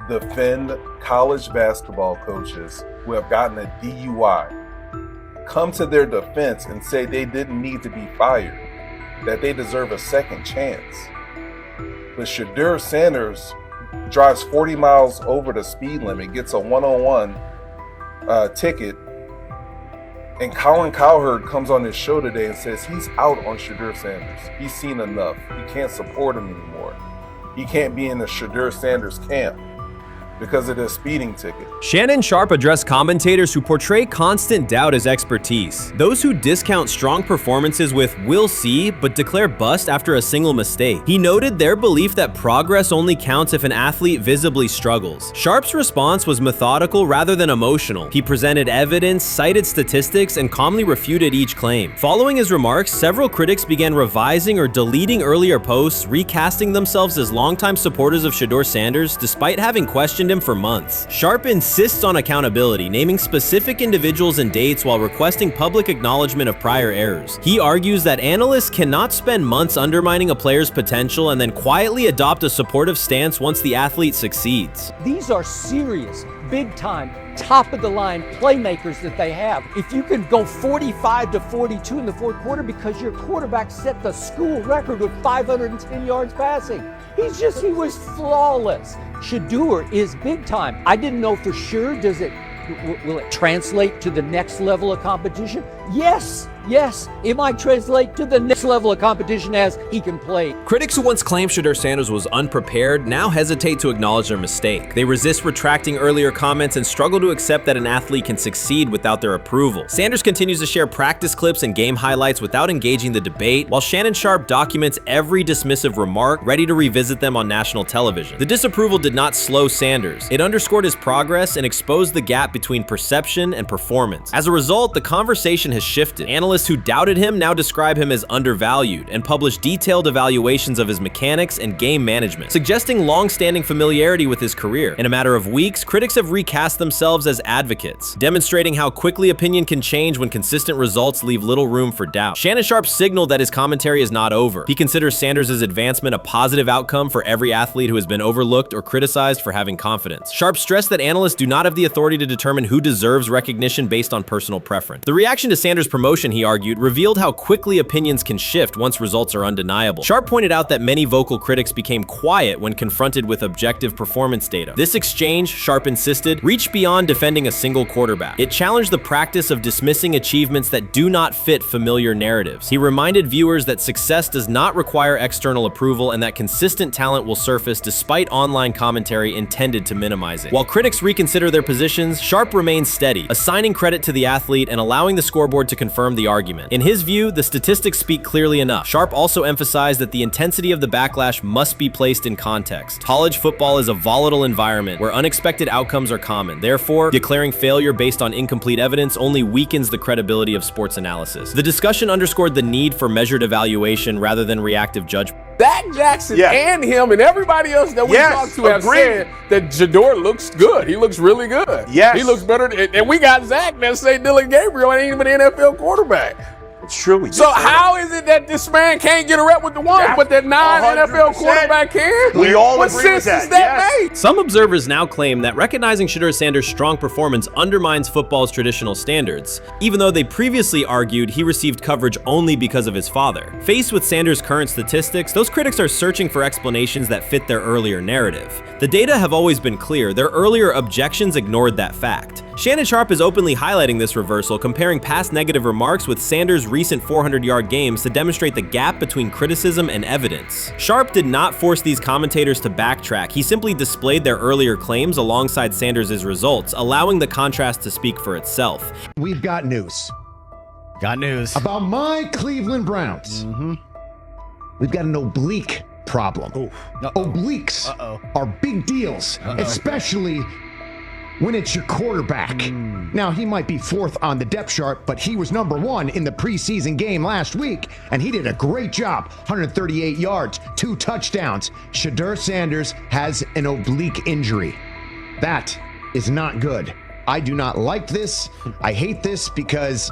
defend college basketball coaches who have gotten a DUI, come to their defense and say they didn't need to be fired, that they deserve a second chance. But Shedeur Sanders drives 40 miles over the speed limit, gets a one-on-one ticket, and Colin Cowherd comes on his show today and says he's out on Shedeur Sanders. He's seen enough. He can't support him anymore. He can't be in the Shedeur Sanders camp because of the speeding ticket. Shannon Sharpe addressed commentators who portray constant doubt as expertise. Those who discount strong performances with "we'll see," but declare bust after a single mistake. He noted their belief that progress only counts if an athlete visibly struggles. Sharpe's response was methodical rather than emotional. He presented evidence, cited statistics, and calmly refuted each claim. Following his remarks, several critics began revising or deleting earlier posts, recasting themselves as longtime supporters of Shedeur Sanders despite having questioned him for months. Sharpe insists on accountability, naming specific individuals and dates while requesting public acknowledgement of prior errors. He argues that analysts cannot spend months undermining a player's potential and then quietly adopt a supportive stance once the athlete succeeds. These are serious, big-time, top-of-the-line playmakers that they have. If you can go 45 to 42 in the fourth quarter because your quarterback set the school record with 510 yards passing. He was flawless. Shedeur is big time. I didn't know for sure, will it translate to the next level of competition? Yes, it might translate to the next level of competition as he can play. Critics who once claimed Shedeur Sanders was unprepared now hesitate to acknowledge their mistake. They resist retracting earlier comments and struggle to accept that an athlete can succeed without their approval. Sanders continues to share practice clips and game highlights without engaging the debate, while Shannon Sharpe documents every dismissive remark, ready to revisit them on national television. The disapproval did not slow Sanders. It underscored his progress and exposed the gap between perception and performance. As a result, the conversation has has shifted. Analysts who doubted him now describe him as undervalued and publish detailed evaluations of his mechanics and game management, suggesting long-standing familiarity with his career. In a matter of weeks, critics have recast themselves as advocates, demonstrating how quickly opinion can change when consistent results leave little room for doubt. Shannon Sharpe signaled that his commentary is not over. He considers Sanders' advancement a positive outcome for every athlete who has been overlooked or criticized for having confidence. Sharpe stressed that analysts do not have the authority to determine who deserves recognition based on personal preference. The reaction to Sanders' promotion, he argued, revealed how quickly opinions can shift once results are undeniable. Sharpe pointed out that many vocal critics became quiet when confronted with objective performance data. This exchange, Sharpe insisted, reached beyond defending a single quarterback. It challenged the practice of dismissing achievements that do not fit familiar narratives. He reminded viewers that success does not require external approval and that consistent talent will surface despite online commentary intended to minimize it. While critics reconsider their positions, Sharpe remains steady, assigning credit to the athlete and allowing the scoreboard to confirm the argument. In his view, the statistics speak clearly enough. Sharpe also emphasized that the intensity of the backlash must be placed in context. College football is a volatile environment where unexpected outcomes are common. Therefore, declaring failure based on incomplete evidence only weakens the credibility of sports analysis. The discussion underscored the need for measured evaluation rather than reactive judgment. Dak Jackson and him and everybody else that we talked to have said that Shedeur looks good. He looks really good. Yes. He looks better. And we got Zach that say Dylan Gabriel ain't even an NFL quarterback. It's true. So how is it that this man can't get a rep with the ones, but that non-NFL quarterback can? We all what agree sense with that. does that make? Some observers now claim that recognizing Shedeur Sanders' strong performance undermines football's traditional standards, even though they previously argued he received coverage only because of his father. Faced with Sanders' current statistics, those critics are searching for explanations that fit their earlier narrative. The data have always been clear. Their earlier objections ignored that fact. Shannon Sharpe is openly highlighting this reversal, comparing past negative remarks with Sanders' recent 400-yard games to demonstrate the gap between criticism and evidence. Sharpe did not force these commentators to backtrack. He simply displayed their earlier claims alongside Sanders' results, allowing the contrast to speak for itself. We've got news. Got news. About my Cleveland Browns. We've got an oblique problem. Obliques are big deals, especially when it's your quarterback. Now, he might be fourth on the depth chart, but he was number one in the preseason game last week, and he did a great job. 138 yards, 2 touchdowns. Shedeur Sanders has an oblique injury. That is not good. I do not like this. I hate this because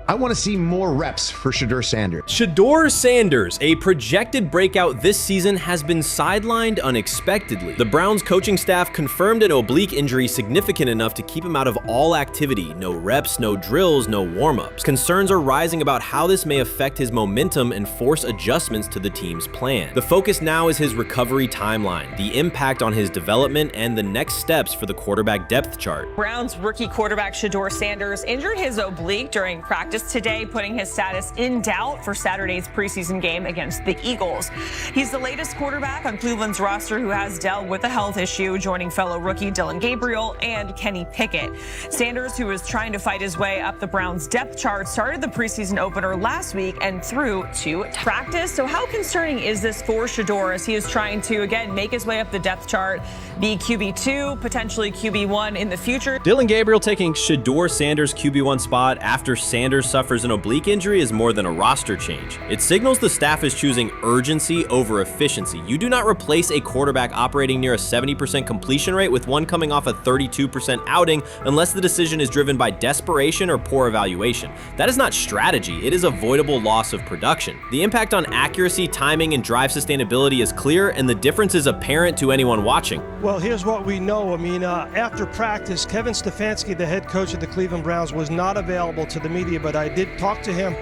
I want to see more reps for Shedeur Sanders. Shedeur Sanders, a projected breakout this season, has been sidelined unexpectedly. The Browns coaching staff confirmed an oblique injury significant enough to keep him out of all activity. No reps, no drills, no warm-ups. Concerns are rising about how this may affect his momentum and force adjustments to the team's plan. The focus now is his recovery timeline, the impact on his development, and the next steps for the quarterback depth chart. Browns rookie quarterback Shedeur Sanders injured his oblique during practice today, putting his status in doubt for Saturday's preseason game against the Eagles. He's the latest quarterback on Cleveland's roster who has dealt with a health issue, joining fellow rookie Dylan Gabriel and Kenny Pickett. Sanders, who is trying to fight his way up the Browns depth chart, started the preseason opener last week and threw to practice. So how concerning is this for Shedeur as he is trying to, again, make his way up the depth chart, be QB2, potentially QB1 in the future? Dylan Gabriel taking Shedeur Sanders' QB1 spot after Sanders suffers an oblique injury is more than a roster change. It signals the staff is choosing urgency over efficiency. You do not replace a quarterback operating near a 70% completion rate with one coming off a 32% outing unless the decision is driven by desperation or poor evaluation. That is not strategy, it is avoidable loss of production. The impact on accuracy, timing, and drive sustainability is clear, and the difference is apparent to anyone watching. Well, here's what we know. I mean, after practice, Kevin Stefanski, the head coach of the Cleveland Browns, was not available to the media, but I did talk to him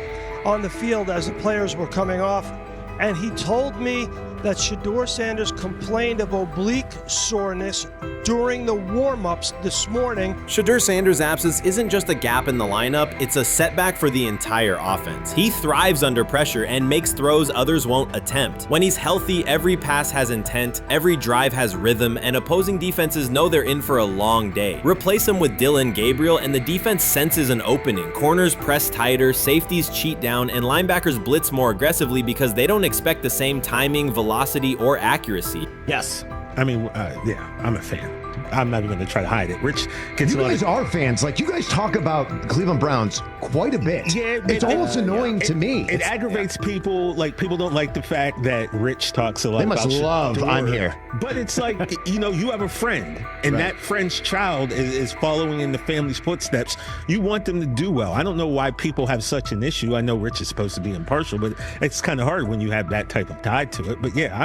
on the field as the players were coming off, and he told me that Shedeur Sanders complained of oblique soreness during the warm-ups this morning. Shedeur Sanders' absence isn't just a gap in the lineup, it's a setback for the entire offense. He thrives under pressure and makes throws others won't attempt. When he's healthy, every pass has intent, every drive has rhythm, and opposing defenses know they're in for a long day. Replace him with Dylan Gabriel and the defense senses an opening. Corners press tighter, safeties cheat down, and linebackers blitz more aggressively because they don't expect the same timing, velocity, or accuracy. Yes. I mean, yeah, I'm a fan. I'm not even going to try to hide it. Rich gets You guys are fans. Like, you guys talk about the Cleveland Browns quite a bit. Yeah, it's almost annoying to me. It aggravates people. Like, people don't like the fact that Rich talks a lot They about must love Shedeur. I'm here. But it's like, you have a friend, and that friend's child is following in the family's footsteps. You want them to do well. I don't know why people have such an issue. I know Rich is supposed to be impartial, but it's kind of hard when you have that type of tie to it. But yeah,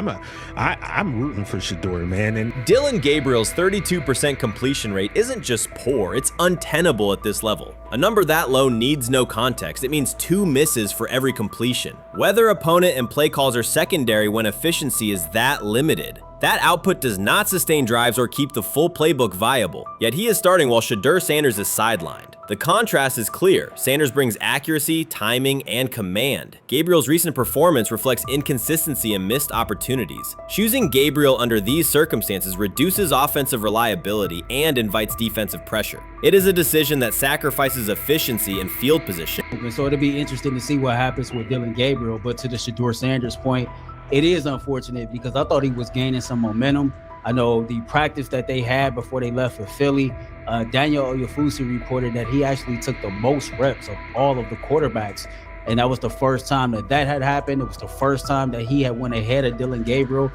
I'm rooting for Shedeur, man. And Dillon Gabriel's 32% completion rate isn't just poor, it's untenable at this level. A number that low needs no context. It means 2 misses for every completion. Weather, opponent, and play calls are secondary when efficiency is that limited. That output does not sustain drives or keep the full playbook viable, yet he is starting while Shedeur Sanders is sidelined. The contrast is clear. Sanders brings accuracy, timing, and command. Gabriel's recent performance reflects inconsistency and missed opportunities. Choosing Gabriel under these circumstances reduces offensive reliability and invites defensive pressure. It is a decision that sacrifices efficiency and field position. So it'll be interesting to see what happens with Dillon Gabriel, but to the Shedeur Sanders point, it is unfortunate because I thought he was gaining some momentum. I know the practice that they had before they left for Philly, Daniel Oyefusi reported that he actually took the most reps of all of the quarterbacks. And that was the first time that had happened. It was the first time that he had went ahead of Dillon Gabriel,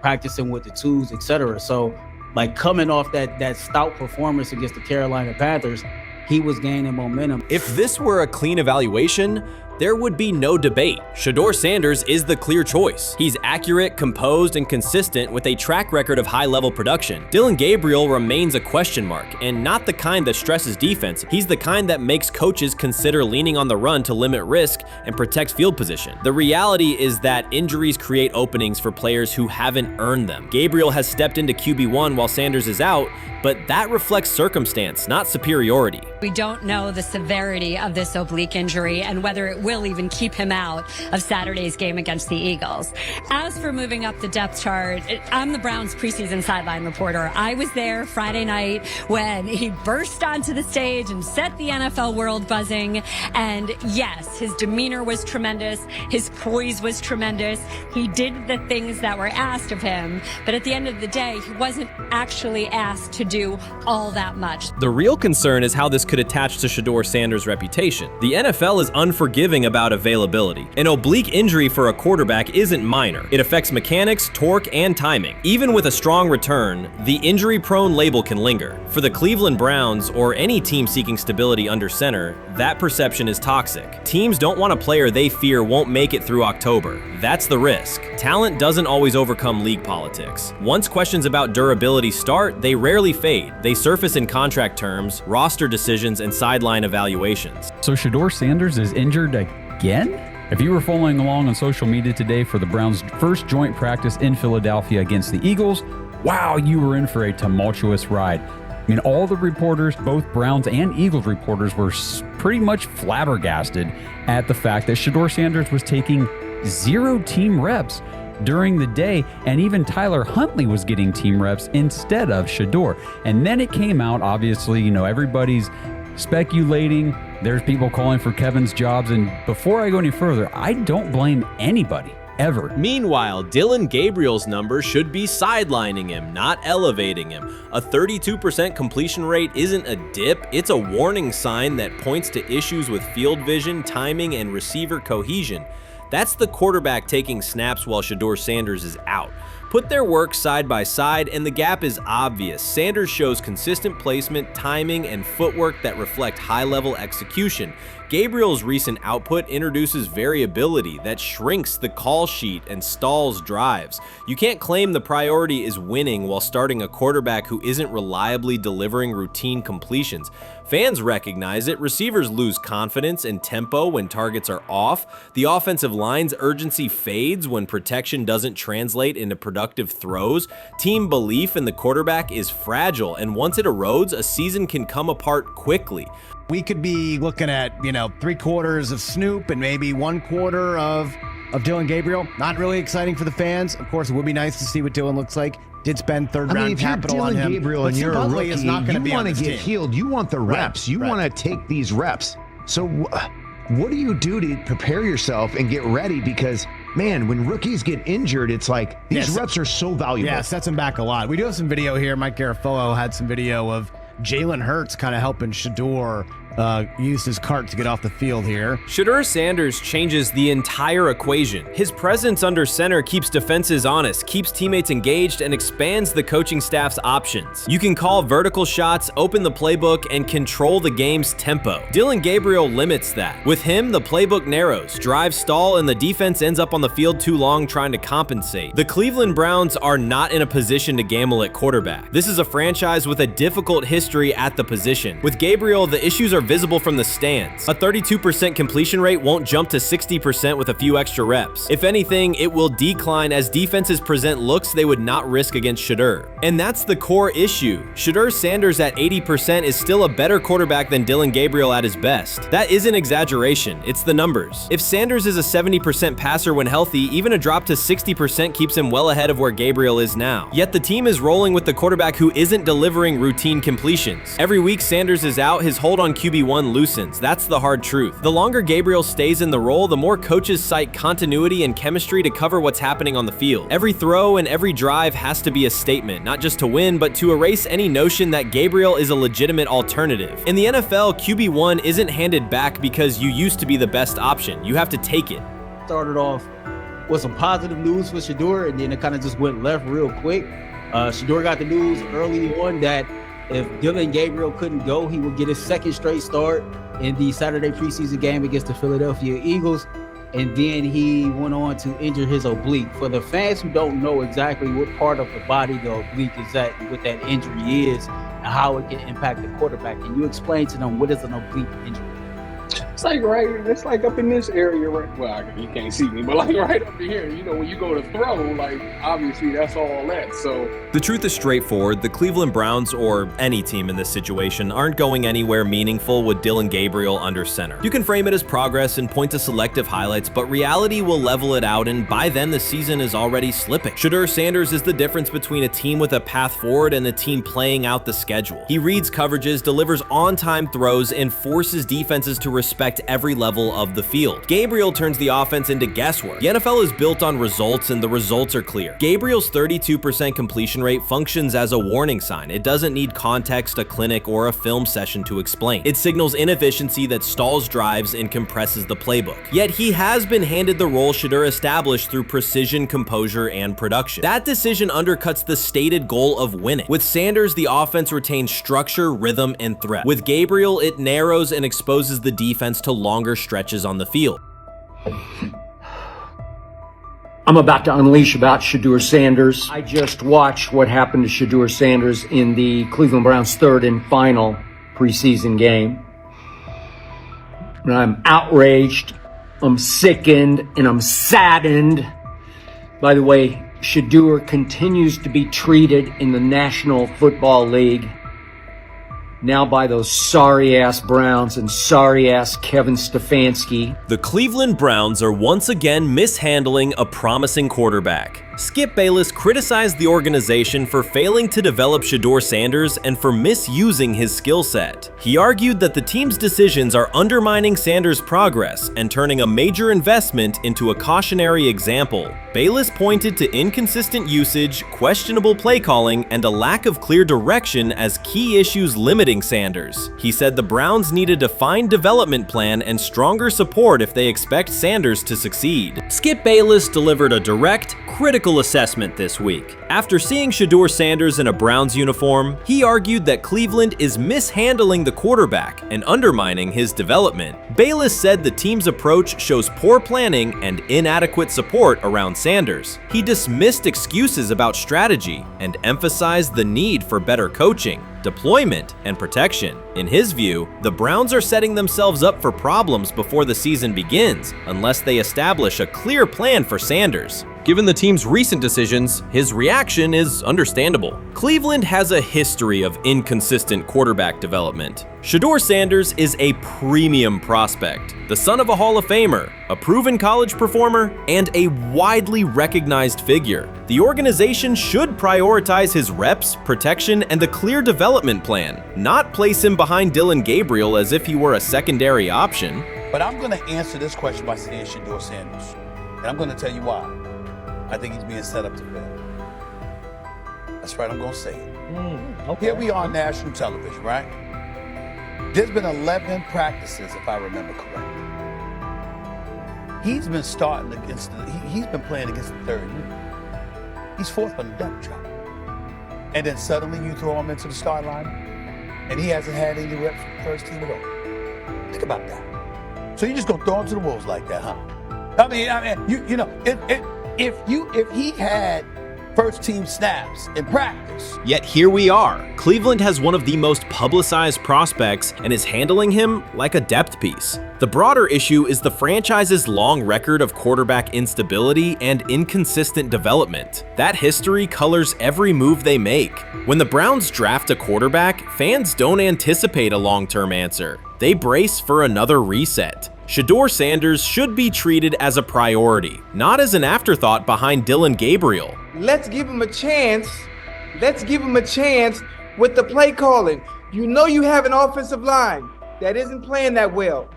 practicing with the twos, etc. So, like, coming off that stout performance against the Carolina Panthers, he was gaining momentum. If this were a clean evaluation, there would be no debate. Shedeur Sanders is the clear choice. He's accurate, composed, and consistent with a track record of high-level production. Dillon Gabriel remains a question mark, and not the kind that stresses defense. He's the kind that makes coaches consider leaning on the run to limit risk and protect field position. The reality is that injuries create openings for players who haven't earned them. Gabriel has stepped into QB1 while Sanders is out, but that reflects circumstance, not superiority. We don't know the severity of this oblique injury and whether it will even keep him out of Saturday's game against the Eagles. As for moving up the depth chart, I'm the Browns preseason sideline reporter. I was there Friday night when he burst onto the stage and set the NFL world buzzing. And yes, his demeanor was tremendous. His poise was tremendous. He did the things that were asked of him. But at the end of the day, he wasn't actually asked to do all that much. The real concern is how this could attach to Shedeur Sanders' reputation. The NFL is unforgiving about availability. An oblique injury for a quarterback isn't minor. It affects mechanics, torque, and timing. Even with a strong return, the injury-prone label can linger. For the Cleveland Browns, or any team seeking stability under center, that perception is toxic. Teams don't want a player they fear won't make it through October. That's the risk. Talent doesn't always overcome league politics. Once questions about durability start, they rarely fade. They surface in contract terms, roster decisions, and sideline evaluations. So Shedeur Sanders is injured again? If you were following along on social media today for the Browns' first joint practice in Philadelphia against the Eagles, wow, you were in for a tumultuous ride. I mean, all the reporters, both Browns and Eagles reporters, were pretty much flabbergasted at the fact that Shedeur Sanders was taking 0 team reps during the day, and even Tyler Huntley was getting team reps instead of Shedeur. And then it came out, obviously, everybody's speculating. There's people calling for Kevin's jobs, and before I go any further, I don't blame anybody, ever. Meanwhile, Dillon Gabriel's numbers should be sidelining him, not elevating him. A 32% completion rate isn't a dip, it's a warning sign that points to issues with field vision, timing, and receiver cohesion. That's the quarterback taking snaps while Shedeur Sanders is out. Put their work side by side and the gap is obvious. Sanders shows consistent placement, timing, and footwork that reflect high-level execution. Gabriel's recent output introduces variability that shrinks the call sheet and stalls drives. You can't claim the priority is winning while starting a quarterback who isn't reliably delivering routine completions. Fans recognize it, receivers lose confidence and tempo when targets are off, the offensive line's urgency fades when protection doesn't translate into productive throws, team belief in the quarterback is fragile, and once it erodes, a season can come apart quickly. We could be looking at, 3/4 of Snoop and maybe 1/4 of Dillon Gabriel. Not really exciting for the fans. Of course, it would be nice to see what Dillon looks like. Did spend third-round capital on him. If you're Dillon Gabriel and you're a rookie, is not you be want to get team. healed. You want the reps. You want to take these reps. So what do you do to prepare yourself and get ready? Because man, when rookies get injured, it's like these reps are so valuable. Yeah, sets him back a lot. We do have some video here. Mike Garafolo had some video of Jalen Hurts kind of helping Shedeur used his cart to get off the field here. Shedeur Sanders changes the entire equation. His presence under center keeps defenses honest, keeps teammates engaged, and expands the coaching staff's options. You can call vertical shots, open the playbook, and control the game's tempo. Dillon Gabriel limits that. With him, the playbook narrows, drives stall, and the defense ends up on the field too long trying to compensate. The Cleveland Browns are not in a position to gamble at quarterback. This is a franchise with a difficult history at the position. With Gabriel, the issues are visible from the stands. A 32% completion rate won't jump to 60% with a few extra reps. If anything, it will decline as defenses present looks they would not risk against Shedeur. And that's the core issue. Shedeur Sanders at 80% is still a better quarterback than Dillon Gabriel at his best. That isn't exaggeration, it's the numbers. If Sanders is a 70% passer when healthy, even a drop to 60% keeps him well ahead of where Gabriel is now. Yet the team is rolling with the quarterback who isn't delivering routine completions. Every week Sanders is out, his hold on QB1 loosens. That's the hard truth. The longer Gabriel stays in the role, the more coaches cite continuity and chemistry to cover what's happening on the field. Every throw and every drive has to be a statement, not just to win, but to erase any notion that Gabriel is a legitimate alternative. In the NFL, QB1 isn't handed back because you used to be the best option. You have to take it. Started off with some positive news for Shedeur, and then it kind of just went left real quick. Shedeur got the news early on that if Dillon Gabriel couldn't go, he would get his second straight start in the Saturday preseason game against the Philadelphia Eagles. And then he went on to injure his oblique. For the fans who don't know exactly what part of the body the oblique is at and what that injury is and how it can impact the quarterback, can you explain to them what is an oblique injury? It's like up in this area, right? Well, you can't see me, but like right up in here, you know, when you go to throw, like obviously that's all that. So the truth is straightforward. The Cleveland Browns, or any team in this situation, aren't going anywhere meaningful with Dillon Gabriel under center. You can frame it as progress and point to selective highlights, but reality will level it out, and by then the season is already slipping. Shedeur Sanders is the difference between a team with a path forward and a team playing out the schedule. He reads coverages, delivers on-time throws, and forces defenses to respect every level of the field. Gabriel turns the offense into guesswork. The NFL is built on results, and the results are clear. Gabriel's 32% completion rate functions as a warning sign. It doesn't need context, a clinic, or a film session to explain. It signals inefficiency that stalls drives and compresses the playbook. Yet he has been handed the role Shedeur established through precision, composure, and production. That decision undercuts the stated goal of winning. With Sanders, the offense retains structure, rhythm, and threat. With Gabriel, it narrows and exposes the defense to longer stretches on the field. I'm about to unleash about Shedeur Sanders. I just watched what happened to Shedeur Sanders in the Cleveland Browns' third and final preseason game. And I'm outraged, I'm sickened, and I'm saddened. By the way, Shedeur continues to be treated in the National Football League now by those sorry-ass Browns and sorry-ass Kevin Stefanski. The Cleveland Browns are once again mishandling a promising quarterback. Skip Bayless criticized the organization for failing to develop Shedeur Sanders and for misusing his skill set. He argued that the team's decisions are undermining Sanders' progress and turning a major investment into a cautionary example. Bayless pointed to inconsistent usage, questionable play calling, and a lack of clear direction as key issues limiting Sanders. He said the Browns need a defined development plan and stronger support if they expect Sanders to succeed. Skip Bayless delivered a direct, critical assessment this week. After seeing Shedeur Sanders in a Browns uniform, he argued that Cleveland is mishandling the quarterback and undermining his development. Bayless said the team's approach shows poor planning and inadequate support around Sanders. He dismissed excuses about strategy and emphasized the need for better coaching, deployment, and protection. In his view, the Browns are setting themselves up for problems before the season begins unless they establish a clear plan for Sanders. Given the team's recent decisions, his reaction is understandable. Cleveland has a history of inconsistent quarterback development. Shedeur Sanders is a premium prospect, the son of a Hall of Famer, a proven college performer, and a widely recognized figure. The organization should prioritize his reps, protection, and a clear development plan, not place him behind Dillon Gabriel as if he were a secondary option. But I'm going to answer this question by saying Shedeur Sanders. And I'm going to tell you why. I think he's being set up to fail. That's right, I'm going to say it. Okay. Here we are on national television, right? There's been 11 practices, if I remember correctly. He's been starting against he's been playing against the third unit. He's fourth on the depth chart. And then suddenly you throw him into the start line, and he hasn't had any reps for the first team at all. Think about that. So you're just gonna throw him to the wolves like that, huh? I mean, you know, if he had first team snaps in practice. Yet here we are. Cleveland has one of the most publicized prospects and is handling him like a depth piece. The broader issue is the franchise's long record of quarterback instability and inconsistent development. That history colors every move they make. When the Browns draft a quarterback, fans don't anticipate a long-term answer. They brace for another reset. Shedeur Sanders should be treated as a priority, not as an afterthought behind Dillon Gabriel. Let's give him a chance. Let's give him a chance with the play calling. You know you have an offensive line that isn't playing that well.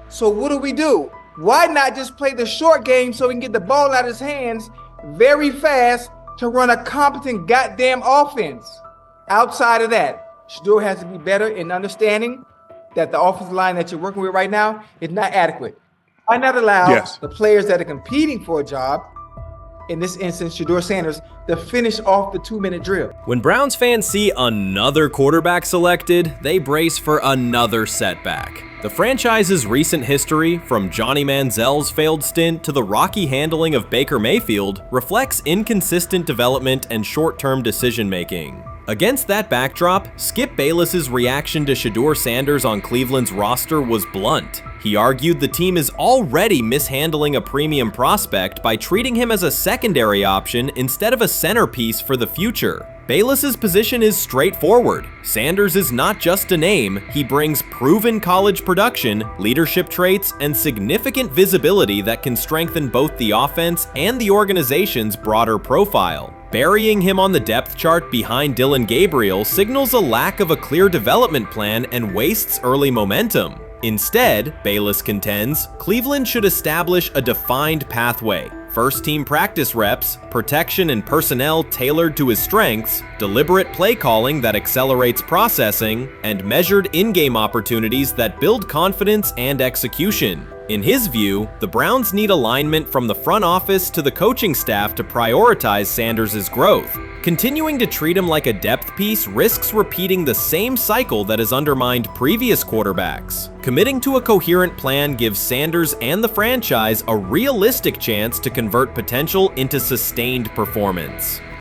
So what do? Why not just play the short game so he can get the ball out of his hands very fast to run a competent goddamn offense? Outside of that, Shedeur has to be better in understanding that the offensive line that you're working with right now is not adequate. Why not allow the players that are competing for a job, in this instance, Shedeur Sanders, to finish off the 2-minute drill? When Browns fans see another quarterback selected, they brace for another setback. The franchise's recent history, from Johnny Manziel's failed stint to the rocky handling of Baker Mayfield, reflects inconsistent development and short-term decision-making. Against that backdrop, Skip Bayless's reaction to Shedeur Sanders on Cleveland's roster was blunt. He argued the team is already mishandling a premium prospect by treating him as a secondary option instead of a centerpiece for the future. Bayless's position is straightforward. Sanders is not just a name, he brings proven college production, leadership traits, and significant visibility that can strengthen both the offense and the organization's broader profile. Burying him on the depth chart behind Dillon Gabriel signals a lack of a clear development plan and wastes early momentum. Instead, Bayless contends, Cleveland should establish a defined pathway. First-team practice reps, protection and personnel tailored to his strengths, deliberate play calling that accelerates processing, and measured in-game opportunities that build confidence and execution. In his view, the Browns need alignment from the front office to the coaching staff to prioritize Sanders' growth. Continuing to treat him like a depth piece risks repeating the same cycle that has undermined previous quarterbacks. Committing to a coherent plan gives Sanders and the franchise a realistic chance to convert potential into sustained performance.